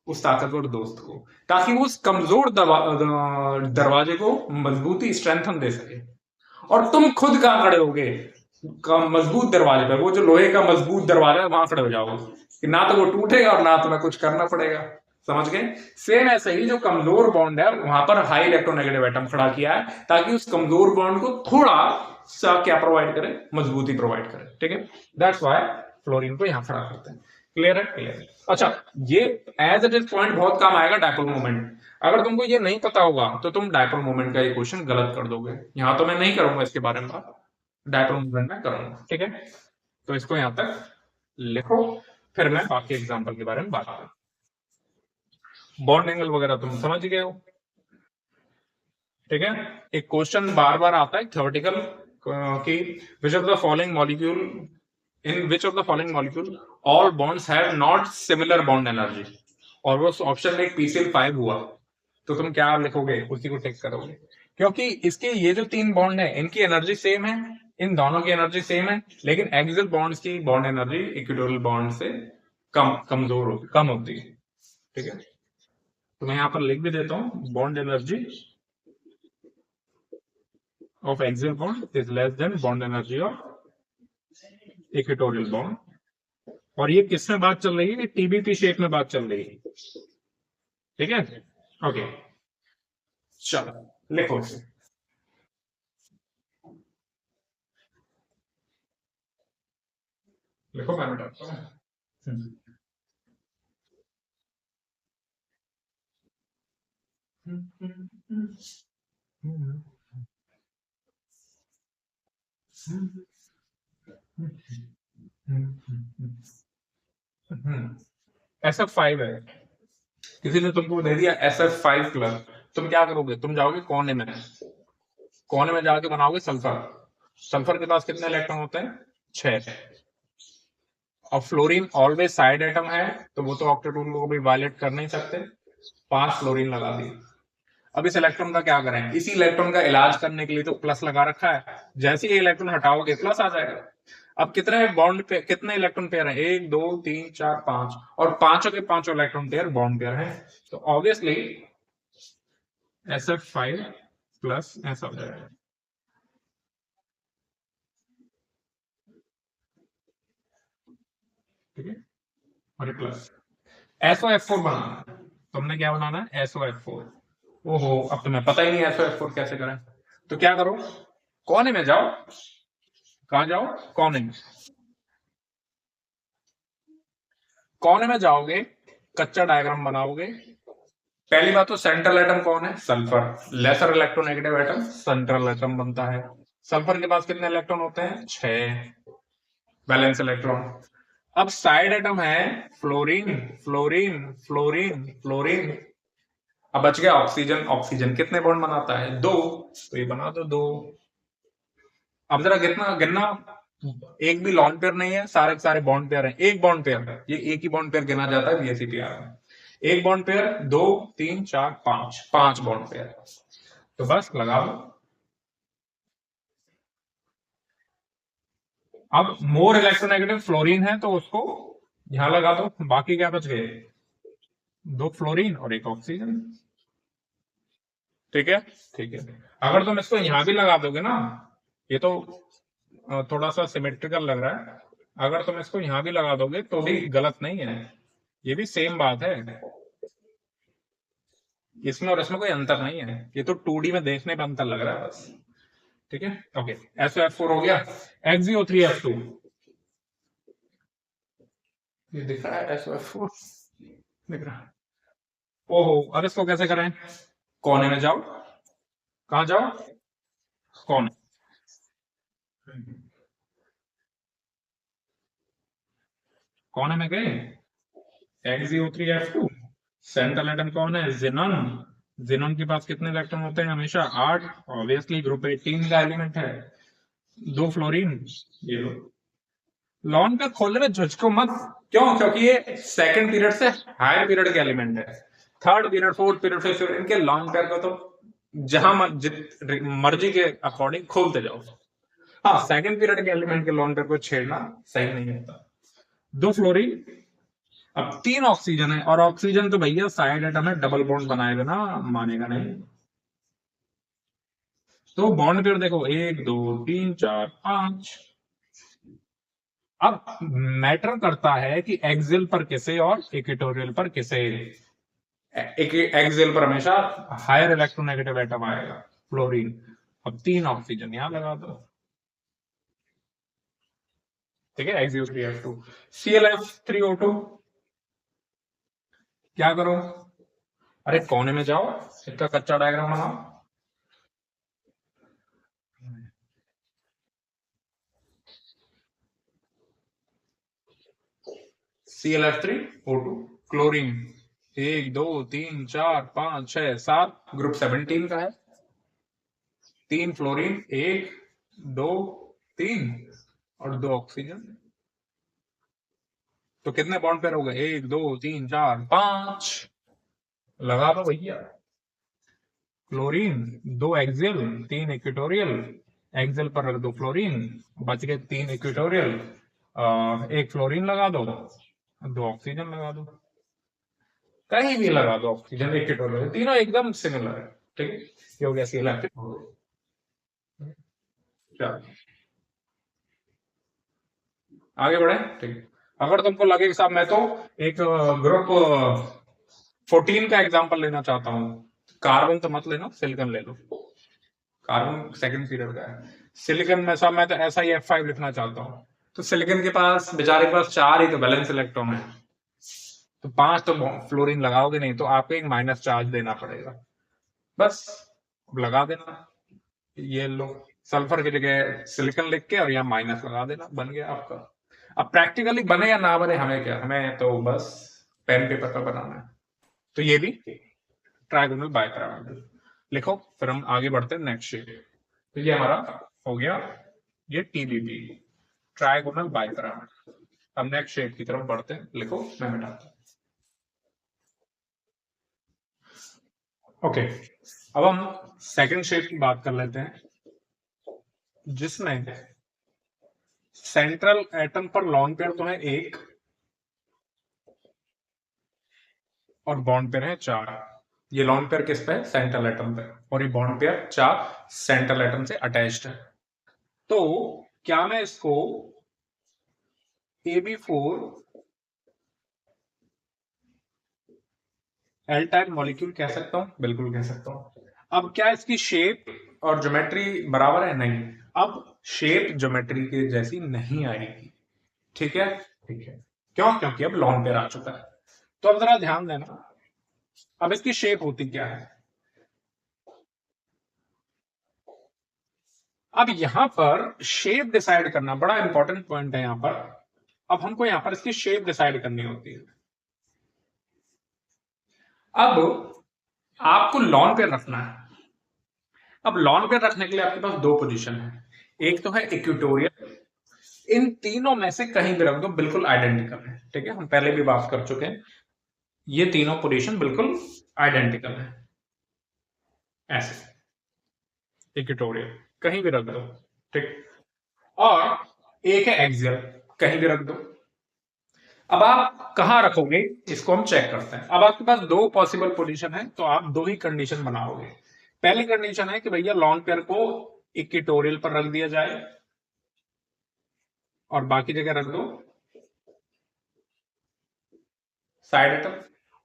उस ताकतवर दोस्त को, ताकि वो उस कमजोर दरवाजे को मजबूती, स्ट्रेंथन दे सके। और तुम खुद कहां खड़े होगे? मजबूत दरवाजे पे, वो जो लोहे का मजबूत दरवाजा है वहां खड़े हो जाओगे कि ना तो वो टूटेगा और ना तुम्हें कुछ करना पड़ेगा। समझ गए? सेम ऐसे ही जो कमजोर बॉन्ड है वहां पर हाई इलेक्ट्रोनेगेटिव एटम खड़ा किया है ताकि उस कमजोर बॉन्ड को थोड़ा सा क्या प्रोवाइड करे? मजबूती प्रोवाइड करे। ठीक है, दैट्स व्हाई फ्लोरीन को यहां खड़ा करते हैं। क्लियर है? क्लियर है। अच्छा, ये एज इट इज पॉइंट बहुत काम आएगा डायपोल मोमेंट। अगर तुमको ये नहीं पता होगा तो तुम डायपोल मोमेंट का ये क्वेश्चन गलत कर दोगे। यहां तो मैं नहीं करूंगा इसके बारे में बात, डायपोल मोमेंट में करूंगा। ठीक है, तो इसको यहां तक लिखो, फिर मैं बाकी एग्जांपल के बारे में बात करूंगा। बॉन्ड एंगल वगैरह तुम समझ गए हो। ठीक है, एक क्वेश्चन बार बार आता है थ्योरेटिकल कि which of the following molecule, in which of the following molecule all bonds have not similar bond energy, और वो ऑप्शन में PCl5 हुआ, तो तुम क्या लिखोगे? उसी को टिक करोगे, क्योंकि इसके ये जो तीन बॉन्ड है इनकी एनर्जी सेम है, इन दोनों की एनर्जी सेम है, लेकिन एक्सियल बॉन्ड्स की बॉन्ड एनर्जी इक्वेटोरियल बॉन्ड से कमजोर होती, कम होती है। ठीक है, तो मैं यहां पर लिख भी देता हूं, bond energy of axial bond is less than bond energy of equatorial bond। और ये किस में बात चल रही है? TBP शेप में बात चल रही है। ठीक है, ओके, चलो लिखो। लिखो मैं मिटाता हूँ। SF5 है, किसी ने तुमको दे दिया SF5 प्लस, तुम क्या करोगे? तुम जाओगे कोने में, कोने में जाके बनाओगे सल्फर। सल्फर के पास कितने इलेक्ट्रॉन होते हैं? 6। और फ्लोरीन ऑलवेज साइड एटम है, तो वो तो ऑक्टेट रूल को भी वायलेट कर नहीं सकते। 5 फ्लोरीन लगा दिए। अब इस इलेक्ट्रॉन का क्या करें? इसी इलेक्ट्रॉन का इलाज करने के लिए तो प्लस लगा रखा है, जैसे ही इलेक्ट्रॉन हटाओगे प्लस आ जाएगा। अब कितने बॉन्ड पे कितने इलेक्ट्रॉन पेयर हैं? 1 2 3 4 5, और पांचों के पांचों इलेक्ट्रॉन पेयर बॉन्ड पेयर हैं, तो ऑब्वियसली SF5 प्लस ऐसा हो जाएगा। ठीक है, और प्लस SOF4 बनाना है। तुमने क्या बनाना है? SOF4। ओहो, अब तुम्हें पता ही नहीं SOF4 कैसे करें। तो क्या करो? कोने में जाओ। कहां जाओ? कोने में। कोने में जाओगे, कच्चा डायग्राम बनाओगे। पहली बात तो सेंट्रल एटम कौन है? Sulphur. Lesser electronegative atom central atom बनता है। सल्फर के पास कितने इलेक्ट्रॉन होते हैं? 6 वैलेंस इलेक्ट्रॉन। अब साइड एटम है फ्लोरीन फ्लोरीन फ्लोरीन फ्लोरीन। अब बच गया ऑक्सीजन। ऑक्सीजन कितने बॉन्ड बनाता है? 2, तो ये बना दो 2। अब जरा गिनना गिनना, एक भी लॉन पेयर नहीं है, सारे के सारे बॉन्ड पेयर हैं। एक बॉन्ड पेयर है, ये एक ही बॉन्ड पेयर गिना जाता है VSEPR में। एक बॉन्ड पेयर, 2 3 4 5, 5 बॉन्ड पेयर। तो बस लगा दो। अब मोर इलेक्ट्रोनेगेटिव फ्लोरीन है, तो उसको यहां लगा दो। बाकी क्या बच गए? 2 फ्लोरीन और 1 ऑक्सीजन। ठीक है, ठीक है। अगर तुम इसको यहां भी लगा दोगे ना, ये तो थोड़ा सा सिमेट्रिकल लग रहा है, अगर तुम इसको यहां भी लगा दोगे तो भी गलत नहीं है, ये भी सेम बात है। इसमें और इसमें कोई अंतर नहीं है, ये तो 2D में देखने में अंतर लग रहा है बस। ठीक है, ओके। SOF4 हो गया। XeO3F2, ये दिख रहा है SOF4 दिख रहा है। ओहो, अब इसको कैसे करें? कोने में जाओ। कहां जाओ? कोने। कोने में गए, XeO3F2। सेंट्रल एटम कौन है? जिनन। जिनन के पास कितने इलेक्ट्रॉन होते हैं? हमेशा 8। ऑब्वियसली ग्रुप 18 का एलिमेंट है। 2 फ्लोरीन, ये लो। लॉन का खोलने में झुझको मत। क्यों? क्योंकि ये सेकंड पीरियड से हायर पीरियड के एलिमेंट है। Third period, fourth period, fifth period, इनके लॉन्ग पेयर को तो जहां मर्जी के अकॉर्डिंग खोलते जाओ। हाँ, सेकंड पीरियड के एलिमेंट के लॉन्ग पेयर को छेड़ना सही नहीं होता। 2 फ्लोरीन। अब 3 ऑक्सीजन है, और ऑक्सीजन तो भैया साइड एटम है, डबल बॉन्ड बनाएगा ना, मानेगा नहीं। तो बॉन्ड पेयर देखो, 1 2 3 4 5। अब मैटर करता है कि एक्सियल पर किसे और इक्वेटोरियल पर किसे। एक्सियल पर हमेशा हायर इलेक्ट्रोनेगेटिव एटम आएगा, फ्लोरीन। अब 3 ऑक्सीजन यहां लगा दो। ठीक है, XeO3F2। ClF3O2, क्या करो? अरे कोने में जाओ, इसका कच्चा डायग्राम बनाओ। ClF3O2, chlorine. 1 2 3 4 5 6 7, ग्रुप 17 का है। 3 फ्लोरीन, 1 2 3 और 2 ऑक्सीजन। तो कितने बॉन्ड पेयर हो गए? 1 2 3 4 5। लगा दो भैया। Chlorine, 2 axial, 3 equatorial. एक्सियल पर रख दो फ्लोरीन, बच गए 3 इक्वेटोरियल। 1 फ्लोरीन लगा दो, 2 ऑक्सीजन लगा दो। कहीं भी लगा दो ऑक्सीजन, इक्वेटोरियल, तीनों एकदम सिमिलर है। ठीक है, ये हो गया ClF। चलो आगे बढ़े। ठीक है, अगर तुमको लगे कि साहब मैं तो एक ग्रुप 14 का एग्जांपल लेना चाहता हूँ, कार्बन तो मत लेना, सिलिकॉन ले लो। कार्बन सेकंड पीरियड का है। सिलिकॉन में साहब मैं तो SiF5 लिखना चाहता हूँ, तो सिलिकॉन के पास, बेचारे के पास 4 ही तो वैलेंस इलेक्ट्रॉन है, तो 5 तो फ्लोरीन लगाओगे नहीं, तो आपको एक माइनस चार्ज देना पड़ेगा, बस लगा देना। ये लो, सल्फर की जगह सिलिकॉन लिख के और यहाँ माइनस लगा देना, बन गया आपका। अब प्रैक्टिकली बने या ना बने हमें क्या, हमें तो बस पेन पेपर पर बनाना है। तो ये भी ट्रायगोनल बाइपिरामिडल लिखो, फिर हम आगे बढ़ते हैं नेक्स्ट शेप। तो ये हमारा हो गया ये TBP, ट्रायगोनल बाइपिरामिडल। अब नेक्स्ट शेप की तरफ बढ़ते हैं, लिखो मैं मिटाता हूं। ओके, अब हम सेकंड शेप की बात कर लेते हैं, जिसमें सेंट्रल एटम पर लॉन पेयर तो है 1 और बॉन्ड पेयर है 4। ये लॉन पेयर किस पे है, सेंट्रल एटम पे, और ये बॉन्ड पेयर 4 सेंट्रल एटम से अटैच्ड है। तो क्या मैं इसको AB4 एल टाइप मॉलिक्यूल कह सकता हूं? बिल्कुल कह सकता हूं। अब क्या इसकी शेप और ज्योमेट्री बराबर है? नहीं, अब शेप ज्योमेट्री के जैसी नहीं आएगी, ठीक है? ठीक है, क्यों? क्योंकि अब लॉन पेयर आ चुका है। तो अब जरा ध्यान देना, अब इसकी शेप होती क्या है। अब यहां पर शेप डिसाइड करना बड़ा इंपॉर्टेंट पॉइंट है यहां पर। अब हमको यहां पर इसकी शेप डिसाइड करनी होती है। अब आपको लॉन पेयर रखना है। अब लॉन पेयर रखने के लिए आपके पास 2 पोजीशन है, एक तो है इक्वेटोरियल, इन तीनों में से कहीं भी रख दो, बिल्कुल आइडेंटिकल है, ठीक है? हम पहले भी बात कर चुके हैं, ये तीनों पोजीशन बिल्कुल आइडेंटिकल है, ऐसे इक्वेटोरियल कहीं भी रख दो, ठीक? और एक है एक्सियल, कहीं भी रख दो। अब आप कहां रखोगे इसको हम चेक करते हैं। अब आपके पास 2 पॉसिबल पोजीशन है, तो आप 2 ही कंडीशन बनाओगे। पहली कंडीशन है कि भैया लॉन पेयर को इक्वेटोरियल पर रख दिया जाए और बाकी जगह रख दो साइड एटम।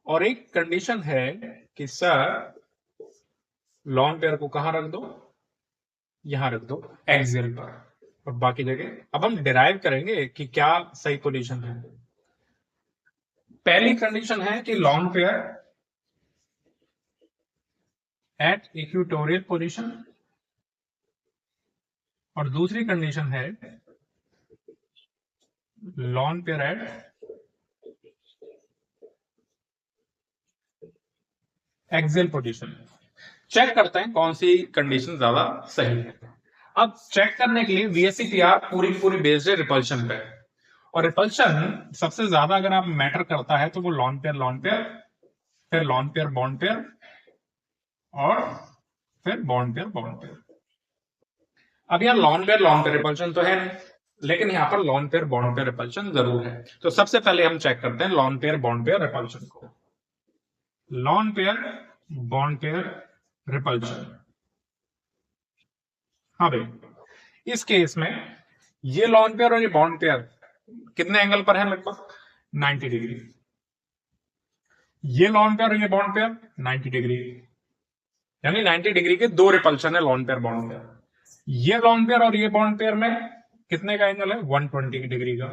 और एक कंडीशन है कि सर लॉन पेयर को कहां रख दो, यहां रख दो एक्सियल पर, और बाकी जगह। अब हम डिराइव करेंगे कि क्या सही पोजीशन है। पहली कंडीशन है कि lone pair at equatorial position, और दूसरी कंडीशन है lone pair at axial position. Check करते हैं कौन सी कंडीशन ज्यादा सही है। अब चेक करने के लिए VSEPR पूरी पूरी बेस्ड है रिपल्शन पे, और रिपल्शन सबसे ज्यादा अगर आप मैटर करता है तो वो लॉन पेयर, फिर लॉन पेयर बॉन्ड पेयर, और फिर बॉन्ड पेयर। अब यहाँ लॉन पेयर रिपल्शन तो है नहीं, लेकिन यहाँ पर lone pair bond pair repulsion जरूर है। तो सबसे पहले हम चेक करते हैं lone pair bond pair repulsion को। Lone pair bond pair repulsion, हाँ भाई, इस केस में ये लॉन पेयर और ये बॉन्ड पेयर कितने एंगल पर है? लगभग 90 डिग्री। ये लॉन पेयर और ये बॉन्ड पेयर 90 डिग्री, यानी 90 डिग्री के 2 रिपल्शन है लॉन पेयर बॉन्ड पेयर। ये लॉन पेयर और ये बॉन्ड पेयर में कितने का एंगल है? 120 डिग्री का।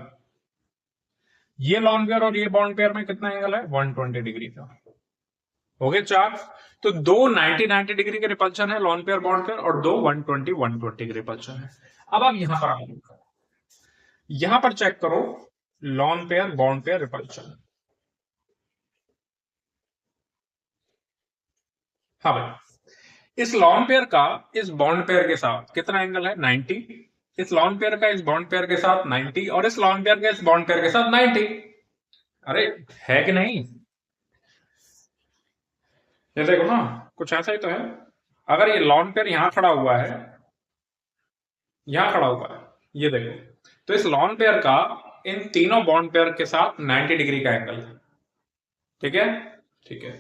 ये लॉन पेयर और ये बॉन्ड पेयर में कितना एंगल है? 120 डिग्री का। हो गए 4। तो 2 90 डिग्री के रिपल्शन है लॉन पेयर बॉन्ड पेयर, और 2 120 के रिपल्शन है। अब आप यहां पर यहां पर चेक करो lawn pair bond pair repulsion. हाँ भाई, इस लॉन पेयर का इस बॉन्ड पेयर के साथ कितना एंगल है? 90। इस लॉन पेयर का इस बॉन्ड पेयर के साथ 90, और इस लॉन पेयर का इस बॉन्ड पेयर के साथ 90। अरे है कि नहीं? ये देखो ना, कुछ ऐसा ही तो है। अगर ये लॉन पेयर यहां खड़ा हुआ है, यहां खड़ा हुआ है, ये देखो, तो इस लॉन पेयर का इन तीनों बॉन्ड पेयर के साथ 90 डिग्री का एंगल है, ठीक है? ठीक है,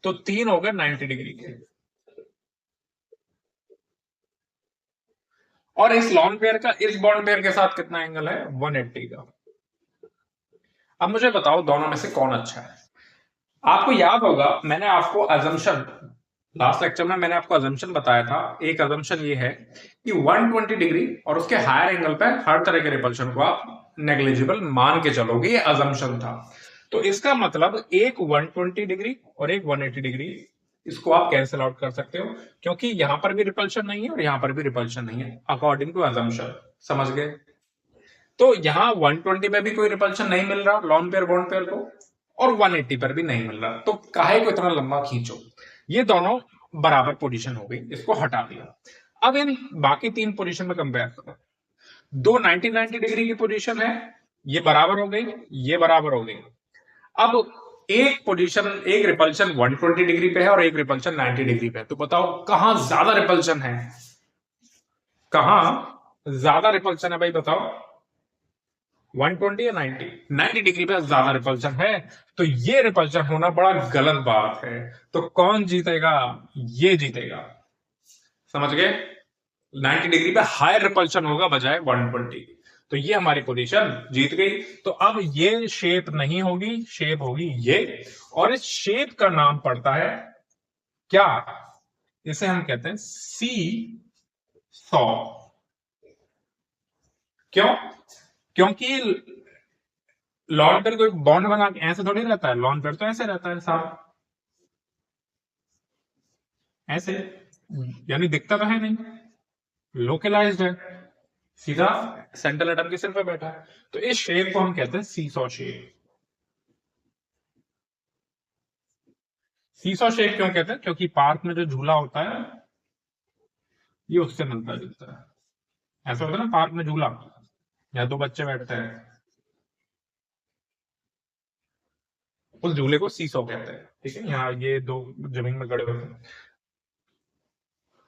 तो 3 हो गए 90 डिग्री के। और इस लॉन पेयर का इस बॉन्ड पेयर के साथ कितना एंगल है? 180 का। अब मुझे बताओ दोनों में से कौन अच्छा है। आपको याद होगा मैंने आपको अजम्पशन लास्ट लेक्चर में मैंने आपको अजम्पशन बताया था। एक अजम्पशन ये है कि 120 डिग्री और उसके हायर एंगल पे हर तरह के रिपल्शन को आप नेग्लिजिबल मान के चलोगे, ये अजम्पशन था। तो इसका मतलब एक 120 डिग्री और एक 180 डिग्री इसको आप कैंसिल आउट कर सकते हो, क्योंकि यहां पर भी रिपल्शन नहीं है और यहां पर भी रिपल्शन नहीं है, अकॉर्डिंग टू अजम्पशन। समझ गए? तो यहां 120 पे भी कोई रिपल्शन नहीं मिल रहा लॉन पेयर बॉन्ड पेयर को, और 180 पर भी नहीं मिल रहा, तो काहे को इतना लंबा खींचो। ये दोनों बराबर पोजीशन हो गई, इसको हटा दिया। अब इन बाकी तीन पोजीशन में कंपेयर करो। दो 90 डिग्री की पोजीशन है, ये बराबर हो गई, ये बराबर हो गई। अब एक पोजीशन, एक रिपल्शन 120 डिग्री पे है और एक रिपल्शन 90 डिग्री पे है, तो बताओ कहां ज्यादा रिपल्शन है? कहां ज्यादा रिपल्शन है भाई बताओ? 120 या 90? 90 डिग्री पे ज्यादा रिपल्शन है, तो ये रिपल्शन होना बड़ा गलत बात है। तो कौन जीतेगा? ये जीतेगा। समझ गए? 90 डिग्री पे हायर रिपल्शन होगा बजाय 120। तो ये हमारी पोजीशन जीत गई। तो अब ये शेप नहीं होगी, शेप होगी ये, और इस शेप का नाम पड़ता है क्या? इसे हम कहते हैं सी सॉ। क्यों? क्योंकि लॉन पेयर कोई बॉन्ड बना के ऐसे थोड़ी रहता है, लॉन पेयर तो ऐसे रहता है साहब, ऐसे, यानी दिखता तो है नहीं, लोकलाइज्ड है, सीधा सेंट्रल एटम के सिर पे बैठा है। तो इस शेप को हम कहते हैं सीसॉ शेप। सीसॉ शेप क्यों कहते हैं? क्योंकि पार्क में जो झूला होता है ये उससे मिलता जुलता है। ऐसा होता है ना पार्क में झूला, या दो बच्चे बैठते हैं, उस झूले को सीसॉ कहते हैं। ठीक है, यहाँ ये दो जमीन में गड़े होते हैं।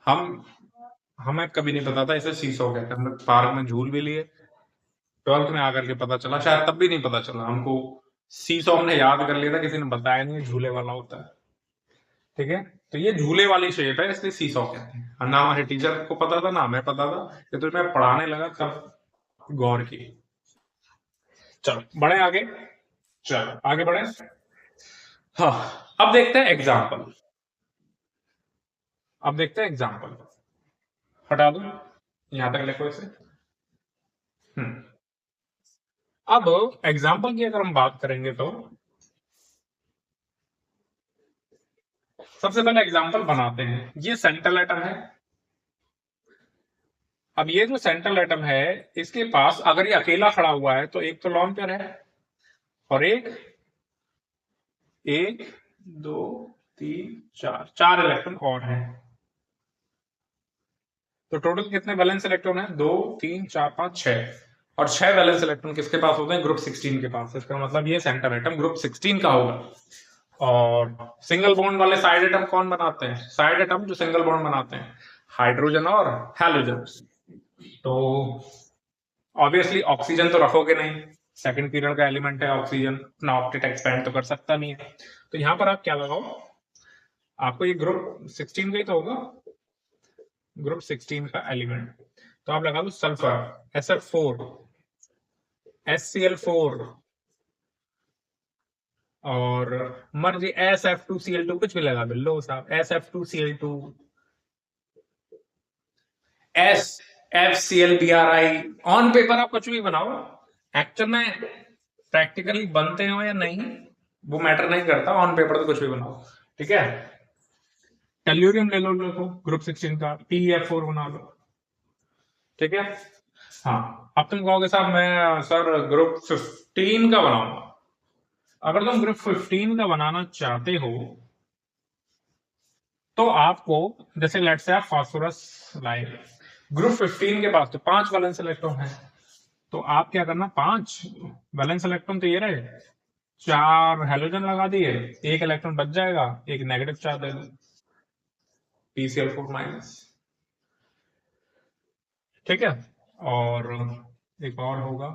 हम हमें कभी नहीं पता था इसे सीसॉ कहते हैं, हमने पार्क में झूल भी लिए, 12th में आकर के पता चला, शायद तब भी नहीं पता चला हमको। सीसॉ हमने याद कर लिया था, किसी ने बताया नहीं झूले वाला होता है। ठीक है, तो ये झूले वाली शेप है, इसलिए सीसॉ कहते हैं। और ना हमारे टीचर को पता था ना हमें पता था, ये तो मैं पढ़ाने लगा तब गौर की। चलो बढ़े आगे, चलो आगे बढ़े। हाँ, अब देखते हैं एग्जाम्पल। अब देखते हैं एग्जाम्पल। हटा दो, यहां तक लिखो इसे। हम्म अब एग्जाम्पल की अगर हम बात करेंगे तो सबसे पहले एग्जाम्पल बनाते हैं। ये सेंट्रल एटम है। अब ये जो सेंट्रल एटम है, इसके पास अगर ये अकेला खड़ा हुआ है तो एक तो लॉन पेयर है, और एक एक दो तीन चार, चार इलेक्ट्रॉन और हैं। तो टोटल कितने वैलेंस इलेक्ट्रॉन है? दो तीन चार पांच छह, और छह वैलेंस इलेक्ट्रॉन किसके पास होते हैं? ग्रुप 16 के पास। इसका मतलब ये सेंटर एटम ग्रुप 16 का होगा। और सिंगल बॉन्ड वाले साइड एटम कौन बनाते हैं? साइड एटम जो सिंगल बॉन्ड बनाते हैं, हाइड्रोजन और हैलोजन। तो ऑब्वियसली ऑक्सीजन तो रखोगे नहीं, सेकंड पीरियड का एलिमेंट है ऑक्सीजन, अपना ऑक्टेट एक्सपेंड तो कर सकता नहीं है। तो यहां पर आप क्या लगाओ? आपको ये ग्रुप 16 का ही तो होगा, ग्रुप 16 का एलिमेंट। तो आप लगा दो सल्फर SF4, HCl4, और मर्जी SF2Cl2, कुछ भी लगा दो, लो साहब SF2Cl2, SFClBrI। ऑन पेपर आप कुछ भी बनाओ, एक्चुअल में प्रैक्टिकली बनते हो या नहीं वो मैटर नहीं करता, ऑन पेपर तो कुछ भी बनाओ। ठीक है, टेल्यूरियम ले लो, ग्रुप 16 का TeF4 बना लो। ठीक है, हाँ। अब तुम कहोगे साहब मैं सर ग्रुप 15 का बनाऊंगा। अगर तुम ग्रुप 15 का बनाना चाहते हो तो आपको, जैसे लेट से आप फास्फोरस लाए, ग्रुप 15 के पास तो 5 वैलेंस इलेक्ट्रॉन है, तो आप क्या करना, 5 वैलेंस इलेक्ट्रॉन तो ये रहे, 4 हेलोजन लगा दिए, एक इलेक्ट्रॉन बच जाएगा, एक नेगेटिव चार्ज दे दो, PCl4-। ठीक है, और एक और होगा,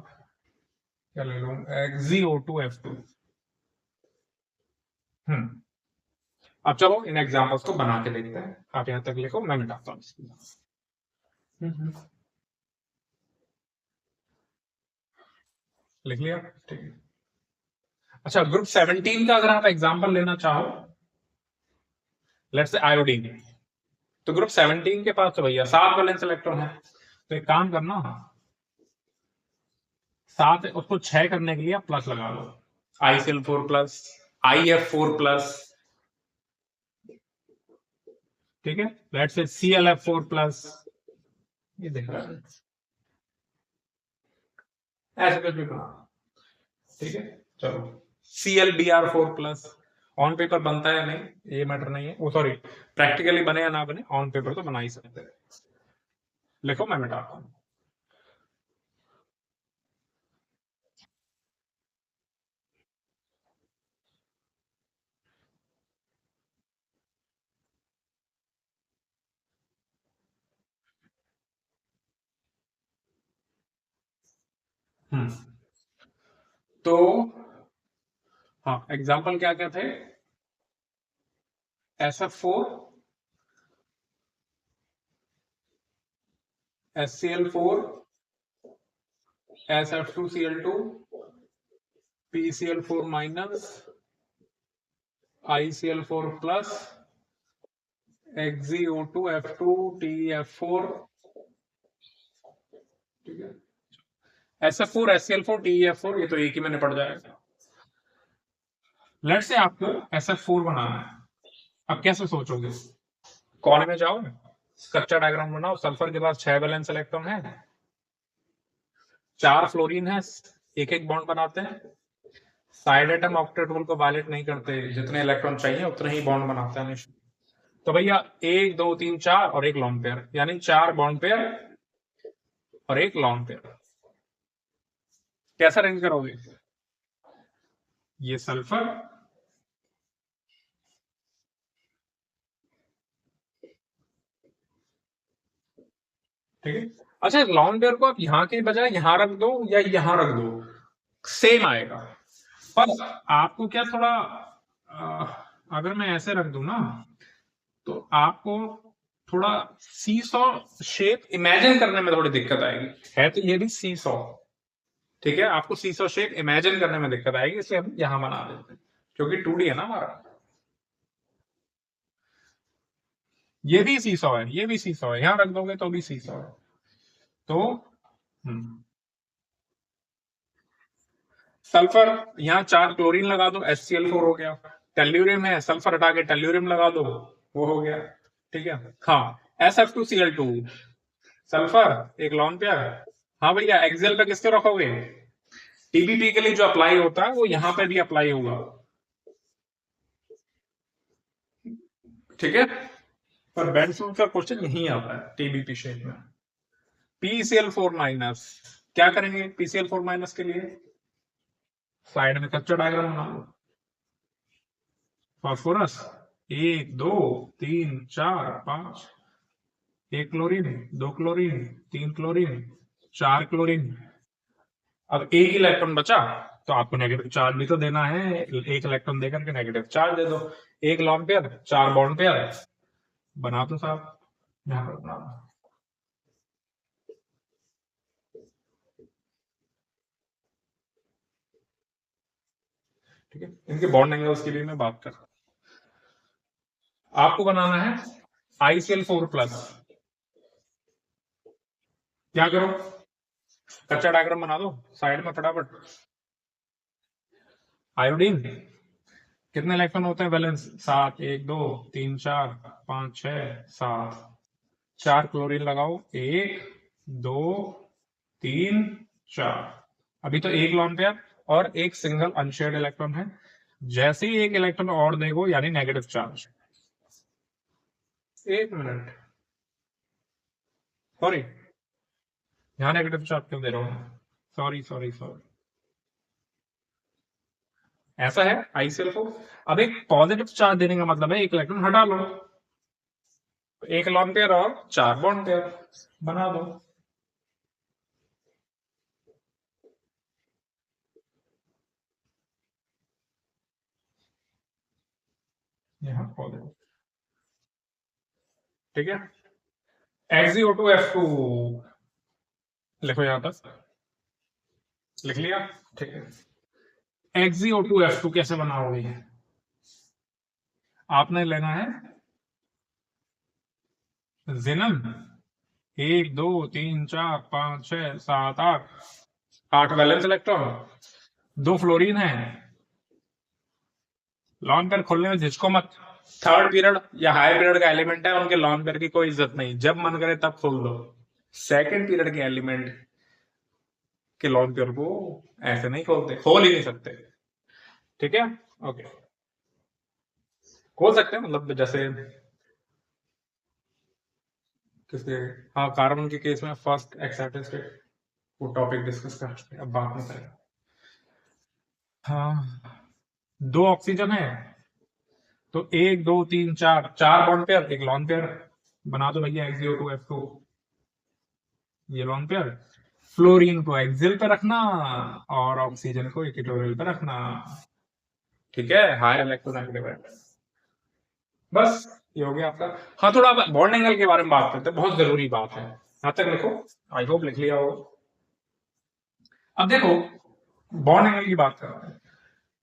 क्या ले लो, XeO2F2। अब चलो इन एग्जाम्पल्स को बना के देखते हैं। आप यहां तक लिखो, मैं मिटाता हूँ इसको। लिख लिया? ठीक है। अच्छा, ग्रुप 17 का अगर आप एग्जाम्पल लेना चाहो लेट्स से आयोडीन, तो ग्रुप 17 के पास तो भैया 7 वैलेंस इलेक्ट्रॉन है, तो एक काम करना, 7 उसको 6 करने के लिए आप प्लस लगा लो, ICl4 प्लस, IF4 प्लस, ठीक है, लेट्स से ClF4 प्लस, ये देख रहा है ऐसे कुछ भी बना, ठीक है। चलो ClBr4 प्लस, ऑन पेपर बनता है या नहीं ये मैटर नहीं है, वो सॉरी प्रैक्टिकली बने या ना बने, ऑन पेपर तो बना ही सकते हैं। लिखो मैं मिटाता हूं। तो हाँ एग्जाम्पल क्या क्या थे, SF4, HCl4, SF2Cl2, PCl4 minus, ICl4 plus, XeO2F2 TeF4, ठीक है, SF4 HCl4 TeF4 ये तो एक ही में निपट जाएगा। लेट्स से आपको SF4 बनाना है, अब कैसे सोचोगे, कॉर्नर में जाओ, स्ट्रक्चर डायग्राम बनाओ, सल्फर के पास 6 वैलेंस इलेक्ट्रॉन है, 4 फ्लोरीन है, एक एक बॉन्ड बनाते हैं, साइड एटम ऑक्टेट रूल को वायलेट नहीं करते, जितने इलेक्ट्रॉन चाहिए उतने ही बॉन्ड बनाते हैं। तो भैया 1 2 3 4 और एक लॉन्ग पेयर, यानी 4 बॉन्ड पेयर और एक लॉन्ग पेयर। कैसा अरेंज करोगे, ये सल्फर, ठीक है, अच्छा लॉन्ग पेयर को आप यहां के बजाय यहां रख दो या यहां रख दो, सेम आएगा, पर आपको क्या थोड़ा अगर मैं ऐसे रख दूं ना तो आपको थोड़ा सीसॉ शेप इमेजिन करने में थोड़ी दिक्कत आएगी, है तो ये भी सीसॉ, ठीक है, आपको सीसॉ शेप इमेजिन करने में दिक्कत आएगी, इसलिए हम यहां बना देते हैं क्योंकि 2D है ना हमारा, ये भी सीसॉ है, ये भी सीसॉ है, यहां रख दोगे तो भी सीसॉ है, तो सल्फर यहाँ 4 क्लोरीन लगा दो, HCl4 हो गया, टेल्यूरियम है, सल्फर हटा के टेल्यूरियम लगा दो, वो हो गया, ठीक है, हाँ SF2Cl2, सल्फर एक लॉन पेयर, हाँ भैया एक्सेल पे किसके रखोगे, TBP के लिए जो अप्लाई होता है वो यहाँ पे भी अप्लाई होगा, ठीक है, पर बेंजोन का क्वेश्चन यही आता है TBP शेप में। PCl4 माइनस, क्या करेंगे PCl4 माइनस के लिए, साइड में कच्चा डायग्राम बना लो, फास्फोरस 1 2 3 4 5, एक क्लोरीन, 2 क्लोरीन, 3 क्लोरीन, 4 क्लोरीन, अब एक इलेक्ट्रॉन बचा तो आपको नेगेटिव चार्ज भी तो देना है, एक इलेक्ट्रॉन देकर के नेगेटिव चार्ज दे दो, एक लॉन पेयर 4 बॉन्ड पेयर बना दो साहब, यहां पर बना दो, ठीक है, इनके बॉन्ड एंगल्स की भी मैं बात कर रहा हूं, आपको बनाना है ICl4 प्लस, क्या करो कच्चा डायग्राम बना दो साइड में फटाफट, आयोडीन कितने इलेक्ट्रॉन होते हैं बैलेंस, 7 1 2 3 4 5 6 7, 4 क्लोरीन लगाओ, 1 2 3 4, अभी तो एक लॉन पेयर और एक सिंगल अनशेयर्ड इलेक्ट्रॉन है, जैसे ही एक इलेक्ट्रॉन और देगो यानी नेगेटिव चार्ज, एक मिनट सॉरी, यहां नेगेटिव चार्ज क्यों दे रहा हूं, सॉरी सॉरी सॉरी, ऐसा है ICl4, अब एक पॉजिटिव चार्ज देने का मतलब है एक इलेक्ट्रॉन हटा लो, एक लॉन पेयर और 4 बॉन्ड पेयर बना दो, यहां पॉजिटिव, ठीक है, XeO2F2 लिखो यहां तक, लिख लिया, ठीक है, XeO2F2 कैसे बनाओगे, आपने लेना है जिनम 1 2 3 4 5 6 7 8, 8 वैलेंस इलेक्ट्रॉन, 2 फ्लोरीन है। लॉन पेयर खोलने में झिझको मत। थर्ड पीरियड या हायर पीरियड का एलिमेंट है, उनके लॉन पेयर की कोई इज्जत नहीं, जब मन करे तब खोल दो। सेकंड पीरियड के एलिमेंट के लॉन पेयर को ऐसे नहीं खोलते, खोल ही नहीं सकते। ठीक है, ओके, खोल सकते हैं, मतलब जैसे किसके, हाँ कार्बन के केस में फर्स्ट एक्साइटेड स्टेट, वो टॉपिक डिस्कस कर चुके हैं, अब बात नहीं करें। हाँ, 2 ऑक्सीजन है, तो 1 2 3 4, 4 बॉन्ड पेयर, एक लॉन पेयर बना दो भैया, X02F2, ये लॉन पेयर। फ्लोरीन को एक्सिल पे रखना और ऑक्सीजन को इक्वेटोरियल पे रखना। ठीक है, हाई इलेक्ट्रोनेगेटिव है। बस ये हो गया आपका। हाँ, थोड़ा बॉन्ड एंगल के बारे में बात करते हैं, बहुत जरूरी बात है, यहां तक लिखो, आई होप लिख लिया हो। अब देखो, बॉन्ड एंगल की बात करते हैं।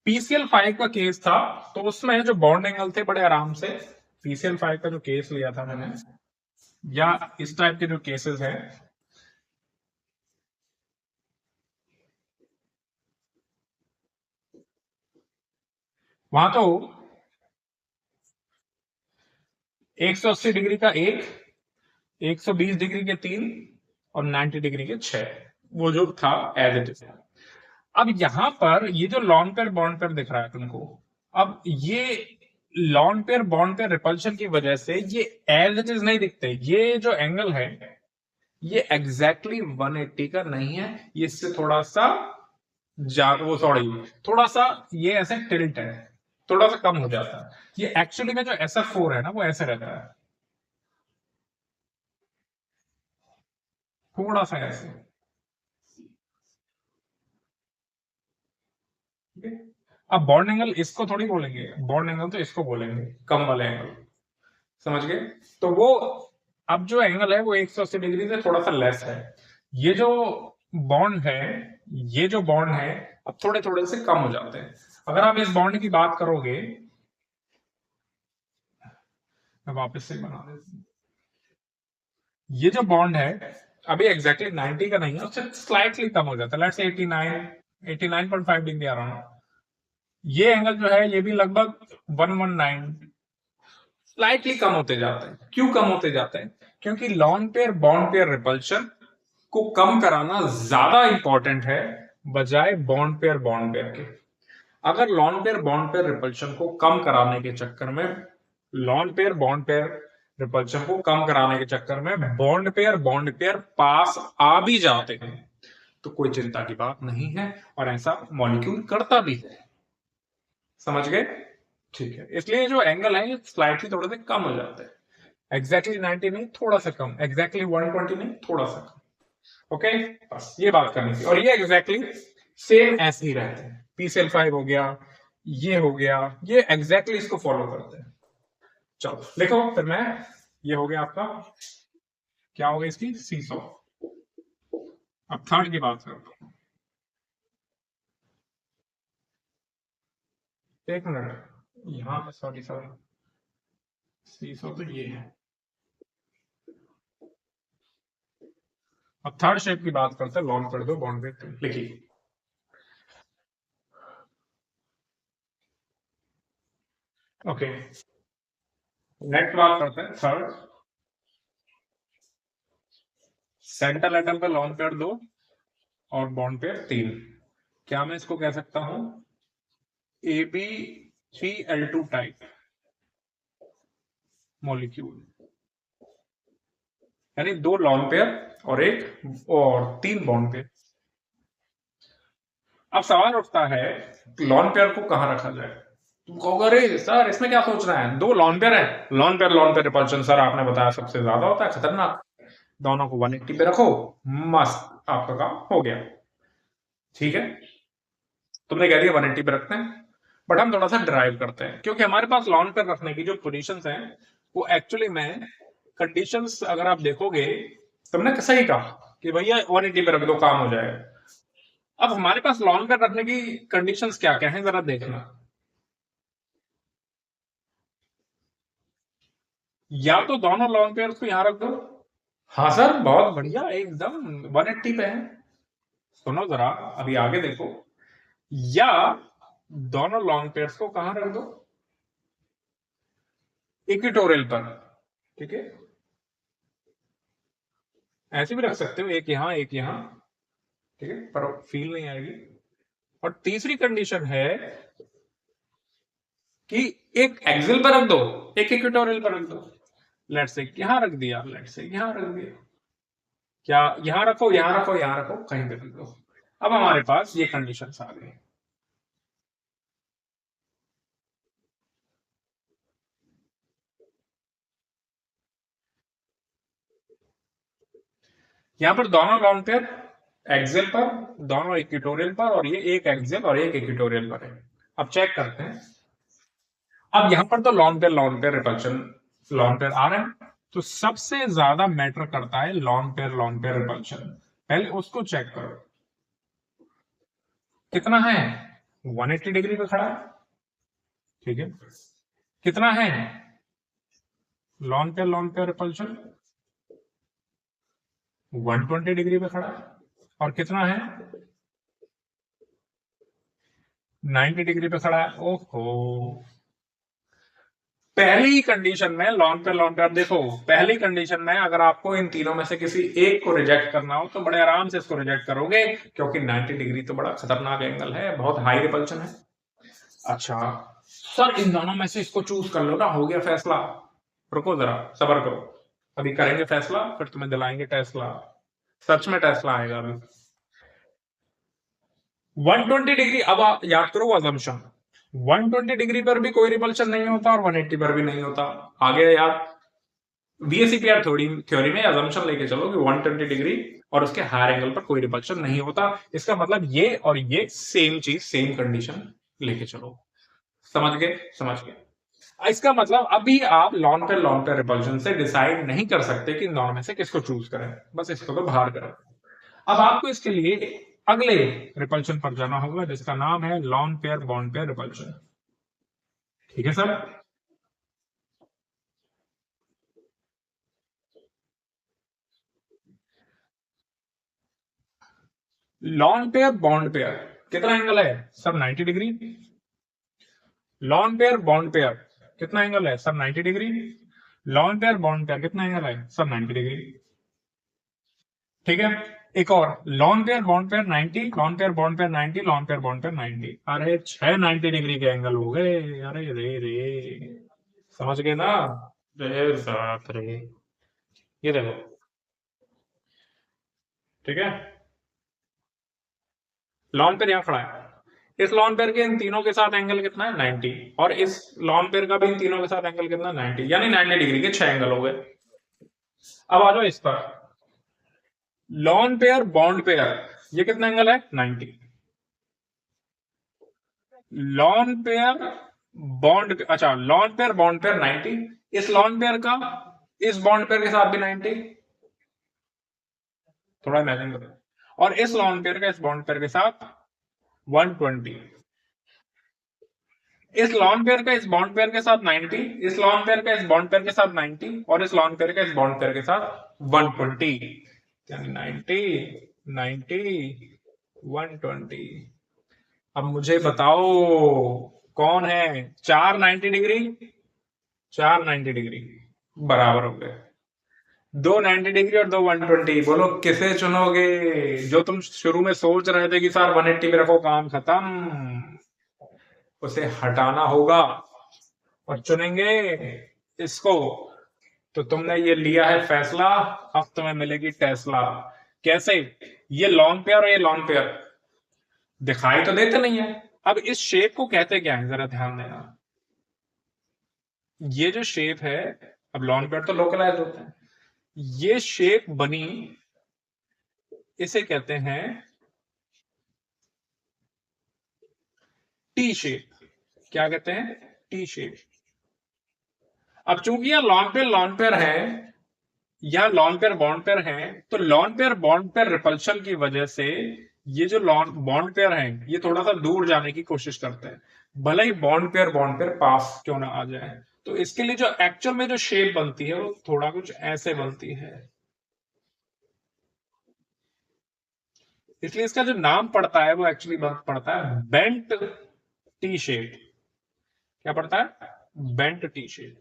PCl5 का केस था, तो उसमें जो बॉन्ड एंगल थे बड़े आराम से, PCl5 का जो केस लिया था मैंने, या इस टाइप के जो केसेस हैं, वहां तो 180 डिग्री का एक, 120 डिग्री के 3 और 90 डिग्री के 6, वो जो था एज इट इज। अब यहां पर ये जो लॉन पेयर बॉन्ड पेयर दिख रहा है तुमको, अब ये lawn pair bond pair repulsion की वजह से ये एज इट इज नहीं दिखते। ये जो एंगल है ये एग्जैक्टली 180 का नहीं है, ये इससे थोड़ा सा वो सॉरी, थोड़ा सा ये ऐसे टिल्ट है, थोड़ा सा कम हो जाता है। ये एक्चुअली में जो SF4 है ना, वो ऐसे रहता है, थोड़ा सा ऐसे। ठीक है? अब बॉन्ड एंगल इसको थोड़ी बोलेंगे, बॉन्ड एंगल तो इसको बोलेंगे, कम वाले एंगल, समझ गए? तो वो अब जो एंगल है वो 180 डिग्री से थोड़ा सा लेस है। ये जो बॉन्ड है, ये जो बॉन्ड है, अब थोड़े थोड़े से कम हो जाते हैं। अगर आप इस बॉन्ड की बात करोगे, मैं वापस से बना देता हूं। ये जो बॉन्ड है अभी एग्जैक्टली 90 का नहीं है, उससे स्लाइटली कम हो जाता है, लेट्स से 89.5 डिग्री अराउंड। ये एंगल जो है ये भी लगभग 119, स्लाइटली कम होते जाते हैं। क्यों कम होते जाते हैं? क्योंकि lawn pair bond pair repulsion को कम कराना ज्यादा इंपॉर्टेंट है बजाय बॉन्ड पेयर के। अगर lawn pair bond pair repulsion को कम कराने के चक्कर में, lawn pair bond pair repulsion को कम कराने के चक्कर में बॉन्ड पेयर पास आ भी जाते हैं, तो कोई चिंता की बात नहीं है, और ऐसा मॉलिक्यूल करता भी है। समझ गए? ठीक है, इसलिए जो एंगल है ये स्लाइटली थोड़े से कम हो जाते हैं, एग्जैक्टली 90 नहीं, थोड़ा सा कम, एग्जैक्टली 120 नहीं, थोड़ा सा कम। ओके, बस ये बात करनी थी, और ये एग्जैक्टली सेम ऐसे ही रहते हैं। PCl5 हो गया, ये हो गया, ये एग्जैक्टली इसको फॉलो करते हैं। चलो लिखो फिर मैं, ये हो गया आपका, क्या हो गया इसकी, सीसो। अब थर्ड की बात करते हैं, एक मिनट, यहाँ सॉरी सॉरी, सीसो तो ये है। अब थर्ड शेप की बात करते हैं, लॉन्ग कर दो बॉन्ड पे लिखिए। ओके, नेक्स्ट बात करते हैं थर्ड, सेंट्रल एटम पे लॉन्ग पेयर 2 और बॉन्ड पेयर 3। क्या मैं इसको कह सकता हूं AB3L2 टाइप मॉलिक्यूल, यानी 2 लॉन पेयर और एक और 3 बॉन्ड पेयर। अब सवाल उठता है लॉन पेयर को कहां रखा जाए। तुम कहोगे अरे सर इसमें क्या सोच रहे हैं, 2 लॉन पेयर है, लॉन पेयर रिपल्शन सर आपने बताया सबसे ज्यादा होता है, खतरनाक, दोनों को 180 पे रखो, मस्त, आपका काम हो गया। ठीक है, तुमने कह दिया 180 पे रखते हैं, बट हम थोड़ा सा ड्राइव करते हैं, क्योंकि हमारे पास लॉन पेयर रखने की जो पोजीशंस हैं वो एक्चुअली में कंडीशंस, अगर आप देखोगे, तुमने सही कहा कि भैया 180 पे रख दो काम हो जाएगा। अब हमारे पास लॉन पेयर रखने की कंडीशंस क्या क्या हैं जरा देखना। या तो दोनों लॉन पेयर को यहां रख दो। हाँ सर, बहुत बढ़िया, एकदम 180 पे है। सुनो जरा, अभी आगे देखो। या दोनों लॉन्ग पेयर्स को कहां रख दो? इक्वेटोरियल पर। ठीक है, ऐसे भी रख सकते हो, एक यहां एक यहां। ठीक है, पर फील नहीं आएगी। और तीसरी कंडीशन है कि एक एक्सिल पर रख दो, एक इक्वेटोरियल पर रख दो। लेट से यहां रख दिया, लेट से यहां रख दिया। क्या यहां रखो, यहां रखो, यहां रखो, कहीं भी रख दो। अब हमारे पास ये कंडीशंस आ गई। यहां पर दोनों लॉन्ग पेयर एक्सियल पर, दोनों इक्वेटोरियल पर, और ये एक एक्सियल और एक इक्वेटोरियल पर है। अब चेक करते हैं। अब यहां पर तो lone pair repulsion, lone pair आ रहे हैं, तो सबसे ज्यादा मैटर करता है लॉन्ग पेयर रिपल्शन। पहले उसको चेक करो, कितना है? 180 डिग्री पे खड़ा है। ठीक है, कितना है लॉन्ग पेयर रिपल्शन? 120 डिग्री पे खड़ा है। और कितना है? 90 डिग्री पे खड़ा है। ओहो, पहली कंडीशन में लॉन्ग पेयर देखो, पहली कंडीशन में अगर आपको इन तीनों में से किसी एक को रिजेक्ट करना हो तो बड़े आराम से इसको रिजेक्ट करोगे, क्योंकि 90 डिग्री तो बड़ा खतरनाक एंगल है, बहुत हाई रिपल्शन है। अच्छा सर, इन दोनों में से इसको चूज कर लो ना, हो गया फैसला। रुको जरा, सबर करो, अभी करेंगे फैसला, फिर तुम्हें दिलाएंगे टेस्ला। सच में टेस्ला आएगा अभी। 120 डिग्री, अब आप याद करो वो assumption, 120 डिग्री पर भी कोई रिपल्शन नहीं होता और 180 पर भी नहीं होता। आगे यार, VSEPR थ्योरी में assumption लेके चलो कि 120 डिग्री और उसके हायर एंगल पर कोई रिपल्शन नहीं होता। इसका मतलब ये और ये सेम चीज, सेम कंडीशन लेके चलो। समझ गए? समझ गए। इसका मतलब अभी आप लॉन पे रिपल्शन से डिसाइड नहीं कर सकते कि इन दोनों में से किसको चूज करें, बस इसको तो बाहर करें। अब आपको इसके लिए अगले रिपल्शन पर जाना होगा, जिसका नाम है lone pair bond pair repulsion. ठीक है sir? Lawn pair bond pair कितना एंगल है sir? 90 degree. Lawn pair bond pair कितना एंगल है sir? 90 degree. Lawn pair bond pair कितना एंगल है सर? 90 डिग्री। ठीक है, एक और lawn pair bond pair 90, lawn pair bond pair 90, lawn pair bond pair 90। अरे 690 डिग्री के एंगल हो गए। अरे रे रे, समझ गए ना? रे बाप रे, ये देखो। ठीक है, लॉन पेयर यहां खड़ा है, इस लॉन पेयर के इन तीनों के साथ एंगल कितना है? 90। और इस लॉन पेयर का भी इन तीनों के साथ एंगल कितना? 90, यानी 90 डिग्री के 6 एंगल हो गए। अब आ जाओ इस पर, लॉन पेयर बॉन्ड पेयर, ये कितना एंगल है? 90। लॉन पेयर बॉन्ड, अच्छा लॉन पेयर बॉन्ड पेयर 90, इस लॉन पेयर का इस बॉन्ड पेयर के साथ भी 90, थोड़ा इमेजिन करो। और इस लॉन पेयर का इस बॉन्ड पेयर के साथ 120, इस लॉन पेयर का इस बॉन्ड पेयर के साथ 90, इस लॉन पेयर का इस बॉन्ड पेयर के साथ 90, और इस लॉन पेयर का इस बॉन्ड पेयर के साथ 120, यानी 90 90 120। अब मुझे बताओ कौन है? 490 डिग्री, 490 डिग्री बराबर हो गए। 290 डिग्री और 2 120, बोलो किसे चुनोगे? जो तुम शुरू में सोच रहे थे कि सर 180 में रखो काम खत्म, उसे हटाना होगा और चुनेंगे इसको। तो तुमने ये लिया है फैसला, अब तुम्हें मिलेगी टेस्ला। कैसे? ये लॉन्ग पेयर और ये लॉन्ग पेयर दिखाई तो देते नहीं है। अब इस शेप को कहते क्या है, जरा ध्यान देना। ये जो शेप है, अब लॉन्ग पेयर तो लोकलाइज होते हैं, ये शेप बनी, इसे कहते हैं टी शेप। क्या कहते हैं? T shape. अब चूंकि यह लॉन पेयर है या लॉन पेयर बॉन्ड पेयर है, तो lawn pair bond pair repulsion की वजह से ये जो लॉन बॉन्ड पेयर है, ये थोड़ा सा दूर जाने की कोशिश करते हैं, भले ही बॉन्ड पेयर पास क्यों ना आ जाए। तो इसके लिए जो एक्चुअल में जो शेप बनती है वो थोड़ा कुछ ऐसे बनती है, इसलिए इसका जो नाम पड़ता है वो एक्चुअली पड़ता है बेंट टी शेप। क्या पड़ता है? Bent T shape.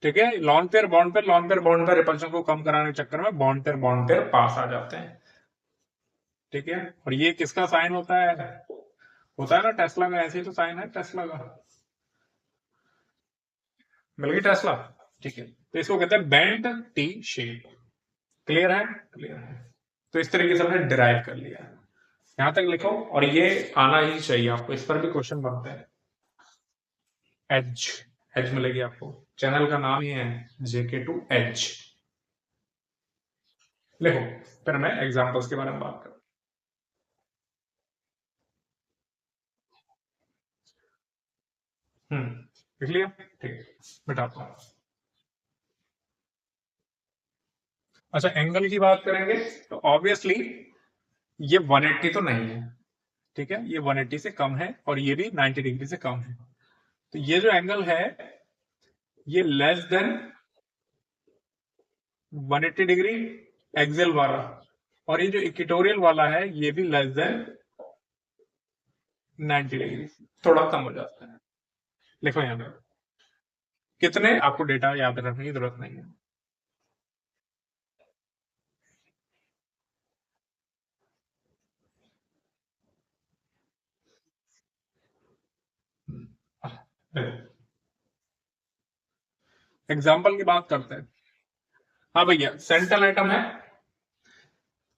ठीक है, lone pair bond pair, lawn pair bond pair repulsion को कम कराने के चक्कर में बॉन्ड पेयर पास आ जाते हैं। ठीक है, और ये किसका साइन होता है? होता है ना टेस्ला का, ऐसे ही तो साइन है टेस्ला का। मिल गई टेस्ला। ठीक है, तो इसको कहते हैं बेंट टी शेप। क्लियर है? क्लियर है। तो इस तरीके से हमने डिराइव कर लिया, यहां तक लिखो, और ये आना ही चाहिए आपको, इस पर भी क्वेश्चन बनते हैं। एज, एज मिलेगी आपको, चैनल का नाम ही है JK2 एज। लिखो, फिर मैं एग्जांपल्स के बारे में बात करूं। लिख लिया? ठीक, मिटाता हूं। अच्छा, एंगल की बात करेंगे तो ऑब्वियसली ये 180 तो नहीं है, ठीक है, ये 180 से कम है और ये भी 90 डिग्री से कम है। तो ये जो एंगल है ये लेस देन 180 डिग्री एक्सियल वाला, और ये जो इक्वेटोरियल वाला है ये भी लेस देन 90 डिग्री, थोड़ा कम हो जाता है। लिखो यहां पे कितने, आपको डेटा याद रखने की जरूरत नहीं है। एग्जाम्पल की बात करते हैं। हाँ भैया, सेंट्रल एटम है।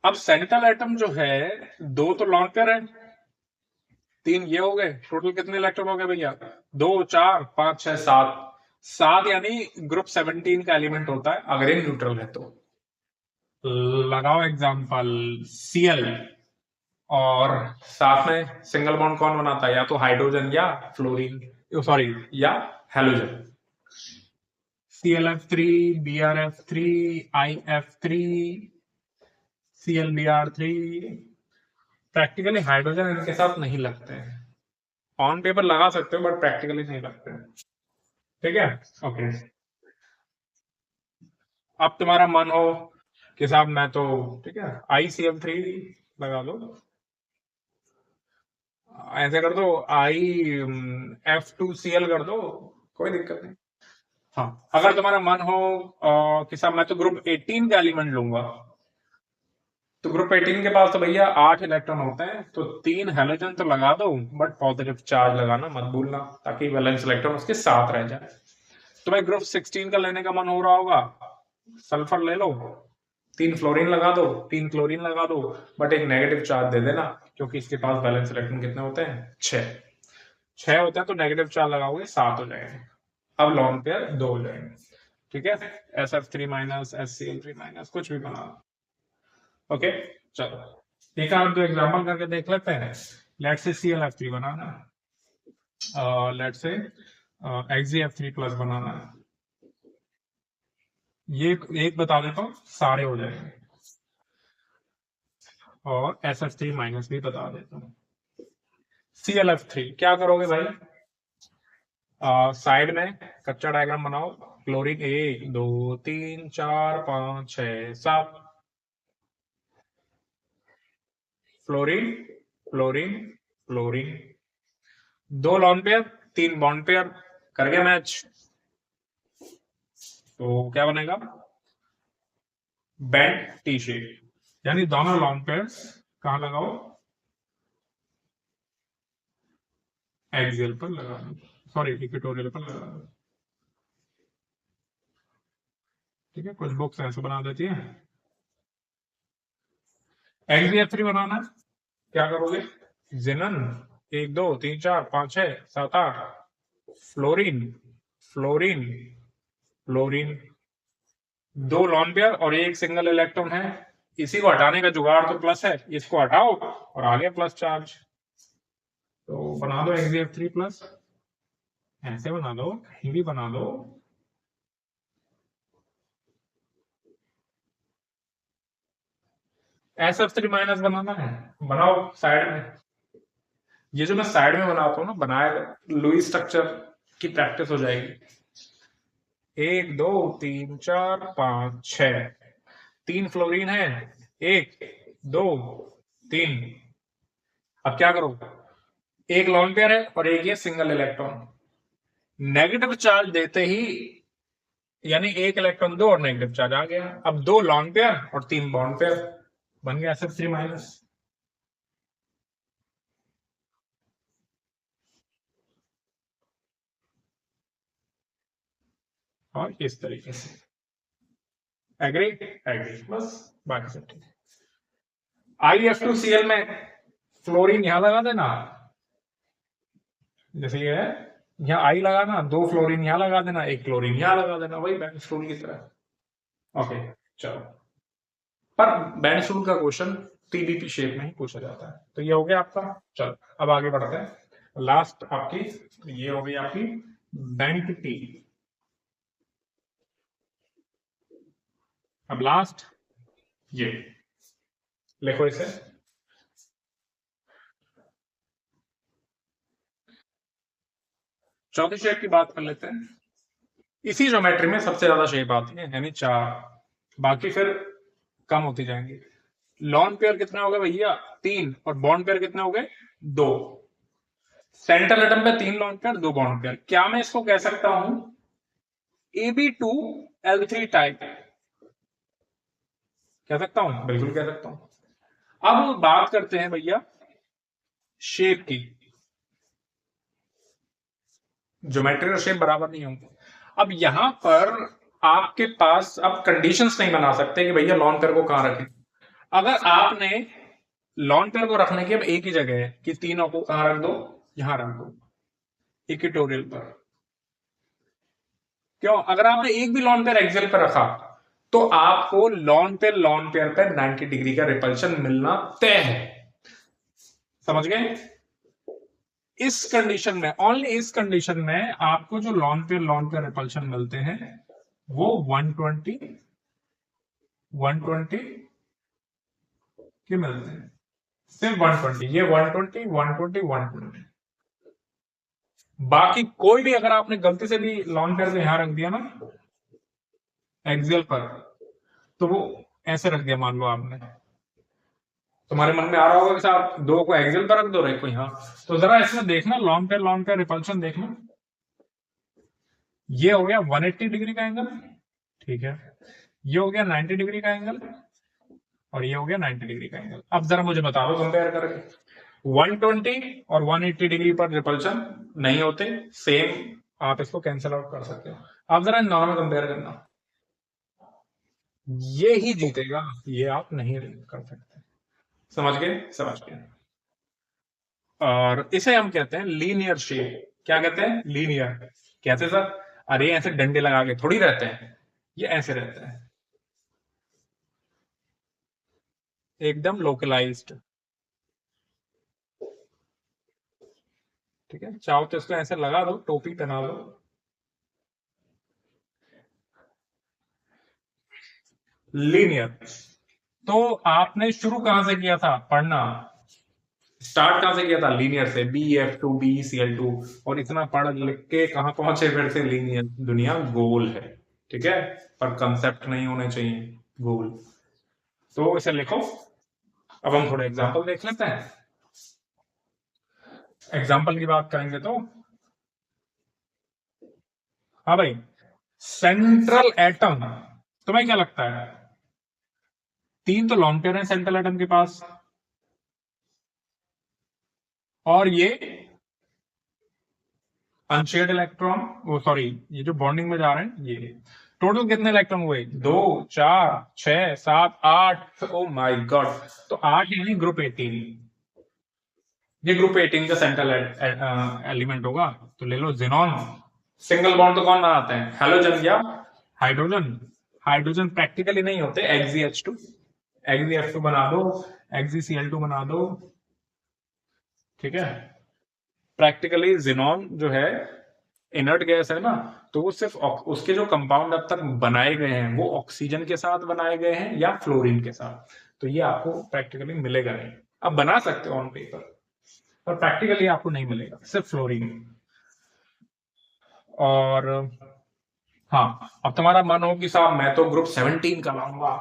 अब सेंट्रल एटम जो है, दो तो लॉन पेयर है, तीन ये हो गए, टोटल कितने इलेक्ट्रॉन हो गए भैया? 2 4 5 6 7। 7 यानी ग्रुप 17 का एलिमेंट होता है अगर ये न्यूट्रल है तो। लगाओ एग्जांपल Cl, और साथ में सिंगल बॉन्ड कौन बनाता है? या तो हाइड्रोजन या फ्लोरीन, सॉरी, या halogen. ClF3, Brf3, IF3, ClBr3। Practically hydrogen इनके साथ नहीं लगते हैं, ऑन पेपर लगा सकते हो बट प्रैक्टिकली नहीं लगते हैं। ठीक है, ओके। अब तुम्हारा मन हो कि साहब मैं तो, ठीक है, ICl3 लगा दो, ऐसे कर दो, IF2Cl कर दो, कोई दिक्कत नहीं। हाँ, अगर तुम्हारा मन हो कि साहब मैं तो ग्रुप 18 का एलिमेंट लूंगा, तो ग्रुप 18 के पास तो भैया 8 इलेक्ट्रॉन होते हैं, तो 3 हेलोजन तो लगा दो बट पॉजिटिव चार्ज लगाना मत भूलना, ताकि वैलेंस इलेक्ट्रॉन उसके साथ रह जाए। तुम्हें ग्रुप 16 का लेने का मन हो रहा होगा, सल्फर ले लो, 3 फ्लोरीन लगा दो, 3 क्लोरीन लगा दो, बट एक नेगेटिव चार्ज दे देना, क्योंकि इसके पास बैलेंस इलेक्ट्रॉन कितने होते हैं? 6 होते हैं, तो नेगेटिव चार्ज लगाओगे 7 हो जाएंगे। अब लॉन पेयर 2 हो जाएंगे। ठीक है, SF3- SCl3- कुछ भी बना। ओके, चलो एक आध दो एग्जांपल करके देख लेते हैं। Let's say ClF3 banana, let's say XgF3+ बनाना है। ये एक बता देता हूँ, सारे हो जाएंगे, और SF3- भी बता देता हूँ। ClF3 क्या करोगे भाई? साइड में कच्चा डायग्राम बनाओ। Chlorine 1 2 3 4 5 6 7, fluorine fluorine fluorine, 2 lone pair, 3 bond pair, कर गया मैच। तो क्या बनेगा? बेंट टी शेप, यानी दोनों लॉन पेयर्स कहां लगाओ? एक्सियल पर लगा दो, सॉरी इक्वेटोरियल पर लगा दो। ठीक है, कुछ बुक्स ऐसे बना देती है। XgF3 बनाना है, क्या करोगे? जिनन 1 2 3 4 5 6 7 8, fluorine fluorine fluorine, 2 lone pair और एक सिंगल इलेक्ट्रॉन है, इसी को हटाने का जुगाड़ तो प्लस है, इसको हटाओ और आ गया प्लस चार्ज। तो बना दो XgF3+, ऐसे बना दो, कहीं भी बना दो। SF3- बनाना है, बनाओ साइड में। ये जो मैं साइड में बनाता हूँ ना, बनाए लुई स्ट्रक्चर की प्रैक्टिस हो जाएगी। 1 2 3 4 5 6, 3 फ्लोरीन है, 1 2 3। अब क्या करो, एक लॉन पेयर है और एक ये सिंगल इलेक्ट्रॉन, नेगेटिव चार्ज देते ही यानी एक इलेक्ट्रॉन दो और नेगेटिव चार्ज आ गया। अब 2 लॉन पेयर और 3 बॉन्ड पेयर बन गया SF3-। और इस तरीके से एग्री एग्री, बस बाकी सब ठीक है। IF2Cl में फ्लोरीन यहां लगा देना, जैसे ये है, यहाँ आई लगाना, 2 फ्लोरीन यहां लगा देना, 1 क्लोरीन यहां लगा देना, वही बैंड स्टूल की तरह। ओके चलो, पर बैंड स्टूल का क्वेश्चन TBP शेप में ही पूछा जाता है। तो ये हो गया आपका। चलो अब आगे बढ़ते हैं। लास्ट आपकी ये हो गई आपकी बैंक टी। अब लास्ट ये लिखो इसे। चौथी शेप की बात कर लेते हैं। इसी ज्योमेट्री में सबसे ज्यादा शेप आती है, यानी 4, बाकी फिर कम होती जाएंगी। लॉन पेयर कितना हो गया भैया, 3, और बॉन्ड पेयर कितने हो गए, 2। सेंट्रल एटम पे 3 लॉन पेयर 2 बॉन्ड पेयर। क्या मैं इसको कह सकता हूं AB2L3 टाइप, कह सकता हूं, बिल्कुल कह सकता हूं। अब बात करते हैं भैया शेप की। ज्योमेट्री और शेप बराबर नहीं होंगे। अब यहां पर आपके पास अब कंडीशंस नहीं बना सकते कि भैया लॉन पेयर को कहां रखें। अगर आपने लॉन पेयर को रखने की अब एक ही जगह है कि तीनों को कहां रख दो, यहां रख दो इक्वेटोरियल पर। क्यों, अगर आपने एक भी लॉन पेयर एक्सियल पर रखा तो आपको लॉन पेयर पर 90 डिग्री का रिपल्शन मिलना तय है। समझ गए? इस कंडीशन में, ओनली इस कंडीशन में आपको जो लॉन पेयर रिपल्शन मिलते हैं वो 120 के मिलते हैं, सिर्फ 120। ये 120 120 120। बाकी कोई भी अगर आपने गलती से भी लॉन पेयर को यहां रख दिया ना एक्सियल पर, तो वो ऐसे रख दिया, मान लो आपने, तुम्हारे मन में आ रहा होगा कि साहब 2 को एक्सियल पर रख दो, एक को यहां। तो जरा इसमें देखना लॉन पेयर रिपल्शन देखना। ये हो गया 180 डिग्री का एंगल, ठीक है, ये हो गया 90 डिग्री का एंगल, और ये हो गया 90 डिग्री का एंगल। अब जरा मुझे बता दो कंपेयर करके, 120 और 180 डिग्री पर रिपल्शन नहीं होते, सेम, आप इसको कैंसिल आउट कर सकते हो। अब जरा नॉर्मल कंपेयर करना, ये ही जीतेगा, ये आप नहीं कर सकते। समझ गए? समझ गए। और इसे हम कहते हैं लीनियर शेप। क्या कहते हैं? लीनियर। कैसे सर? अरे ऐसे डंडे लगा के थोड़ी रहते हैं, ये ऐसे रहते हैं, एकदम लोकलाइज्ड। ठीक है, चाहो तो इसको ऐसे लगा दो, टोपी पहना दो। लीनियर। तो आपने शुरू कहां से किया था पढ़ना? स्टार्ट कहां से किया था? लीनियर से, BF2 BeCl2, और इतना पढ़ लिख के कहां पहुंचे फिर से? लीनियर। दुनिया गोल है, ठीक है, पर कंसेप्ट नहीं होने चाहिए गोल। तो इसे लिखो। अब हम थोड़े एग्जांपल देख लेते हैं। एग्जांपल की बात करेंगे तो, हाँ भाई, सेंट्रल एटम, तुम्हें क्या लगता है? 3 तो लॉन पेयर है सेंट्रल एटम के पास, और ये अनशेयर्ड इलेक्ट्रॉन, वो सॉरी, ये जो बॉन्डिंग में जा रहे हैं, ये टोटल कितने इलेक्ट्रॉन हुए? 2 4 6 7 8। ओ माय गॉड, तो 8 यानी ग्रुप 18। ये ग्रुप 18 का सेंट्रल एलिमेंट होगा। तो ले लो जिनॉन। सिंगल बॉन्ड तो कौन बनाते हैं? हेलोजन या हाइड्रोजन। हाइड्रोजन प्रैक्टिकली नहीं होते, XeH2, XeF2 बना दो, XeCl2 बना दो, ठीक है। प्रैक्टिकली जिनॉन जो है इनर्ट गैस है ना, तो वो सिर्फ उसके जो कंपाउंड अब तक बनाए गए हैं वो ऑक्सीजन के साथ बनाए गए हैं या फ्लोरीन के साथ, तो ये आपको प्रैक्टिकली मिलेगा नहीं। अब बना सकते हो ऑन पेपर, और प्रैक्टिकली आपको नहीं मिलेगा, सिर्फ फ्लोरीन। और हाँ, अब तुम्हारा मन हो कि साहब मैं तो ग्रुप 17 का लाऊंगा,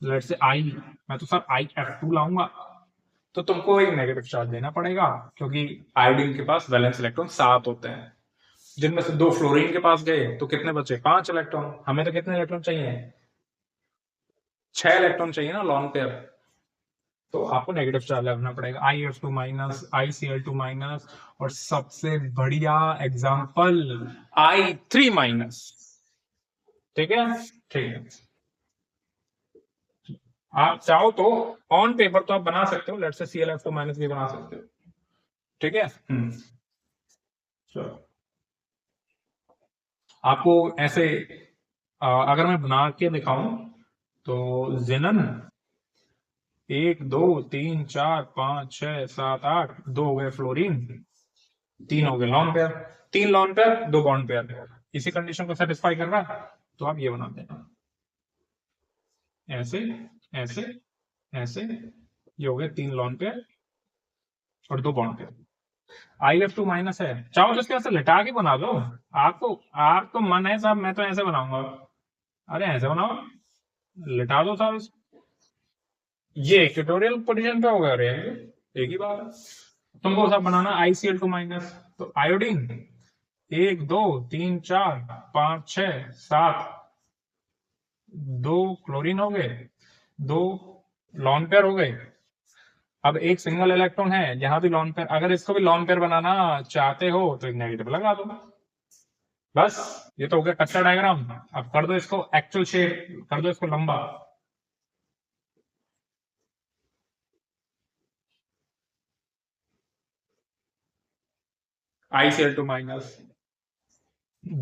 लेट्स से आई, मैं तो सर IF2 लाऊंगा, तो तुमको एक नेगेटिव चार्ज देना पड़ेगा, क्योंकि आयोडीन के पास वैलेंस इलेक्ट्रॉन 7 होते हैं, जिनमें से 2 फ्लोरीन के पास गए तो कितने बचे, 5 इलेक्ट्रॉन। हमें तो कितने इलेक्ट्रॉन चाहिए, 6 इलेक्ट्रॉन चाहिए ना लॉन पेयर, तो आपको नेगेटिव चार्ज लगाना पड़ेगा, IF2 माइनस, ICl2 माइनस, और सबसे बढ़िया एग्जाम्पल I3 माइनस। ठीक है, ठीक है। आप चाहो तो ऑन पेपर तो आप बना सकते हो, लेट्स से ClF2 माइनस भी बना सकते हो। ठीक है, चलो आपको ऐसे अगर मैं बना के दिखाऊं तो जिनन 1 2 3 4 5 6 7 8, 2 हो गए फ्लोरीन, 3 हो गए lone pair, 3 lone pair 2 bond pair, इसी कंडीशन को सेटिस्फाई कर रहा है, तो आप ये बना देना, ऐसे ऐसे ऐसे, ये हो गए 3 लॉन पेयर और 2 बॉन्ड पेयर। IF2 माइनस है, चाहो तो इसके ऐसे लिटा के बना दो, आपको मन है साहब मैं तो ऐसे बनाऊंगा, अरे ऐसे बनाओ, लिटा दो साहब ये इक्वेटोरियल पोजीशन पे होगा, अरे एक ही बात है। तुमको साहब बनाना ICl2 माइनस, तो आयोडीन 1 2 3 4 5 6 7, 2 क्लोरीन हो गए, 2 लॉन पेयर हो गए। अब एक सिंगल इलेक्ट्रॉन है, यहां भी लॉन पेयर, अगर इसको भी लॉन पेयर बनाना चाहते हो तो एक नेगेटिव लगा दो, बस। ये तो हो गया कच्चा डायग्राम, अब कर दो इसको एक्चुअल शेप, कर दो इसको लंबा। ICl2 माइनस,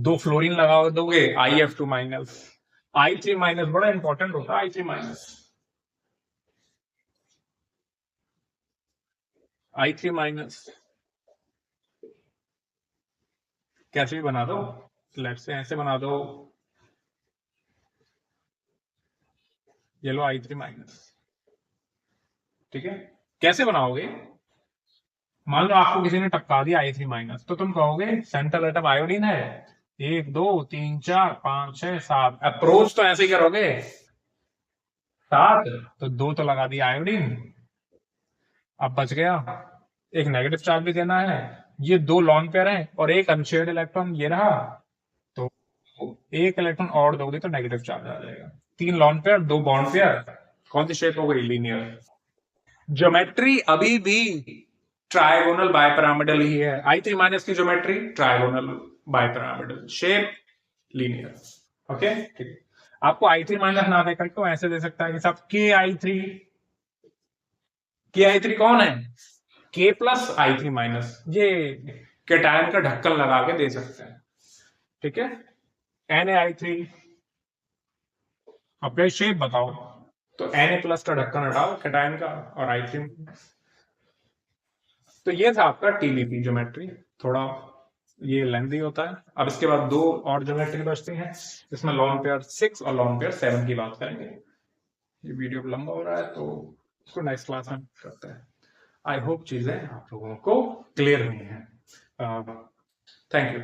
2 फ्लोरीन लगा दोगे, IF2 माइनस, I3 माइनस बड़ा इंपॉर्टेंट होता है, I3 माइनस, I3 माइनस कैसे भी बना दो, लेट्स से ऐसे बना दो, ये लो I3 माइनस। ठीक है, कैसे बनाओगे, मान लो आपको किसी ने टपका दिया I3 माइनस, तो तुम कहोगे सेंट्रल एटम आयोडीन है, 1 2 3 4 5 6 7, अप्रोच तो ऐसे ही करोगे 7, तो 2 तो लगा दिया आयोडीन, अब बच गया, एक नेगेटिव चार्ज भी देना है, ये 2 लॉन पेयर हैं और एक अनशेयर्ड इलेक्ट्रॉन ये रहा, तो एक इलेक्ट्रॉन और दोगे तो नेगेटिव चार्ज आ जाएगा, 3 लॉन पेयर 2 बॉन्ड पेयर, कौन सी शेप हो गई, लीनियर। ज्योमेट्री अभी भी ट्राइगोनल बायपिरामिडल ही है, I3 माइनस की geometry trigonal bipyramidal, shape linear. Okay, ठीक। आपको I3 माइनस ना देकर तो ऐसे दे सकता है कि साहब Ki3 कौन है, K प्लस I3 माइनस, ये कैटायन का ढक्कन लगा के दे सकते हैं। ठीक है, NaI3, अब शेप बताओ, तो Na प्लस का ढक्कन हटाओ कैटायन का और I3। तो ये था आपका TBP ज्योमेट्री, थोड़ा ये लेंथी होता है। अब इसके बाद 2 और ज्योमेट्री बचती हैं, इसमें लॉन पेयर 6 और लॉन पेयर 7 की बात करेंगे। ये वीडियो लंबा हो रहा है तो इसको नेक्स्ट क्लास में करते हैं। आई होप चीजें आप लोगों को क्लियर हुई हैं। Thank you.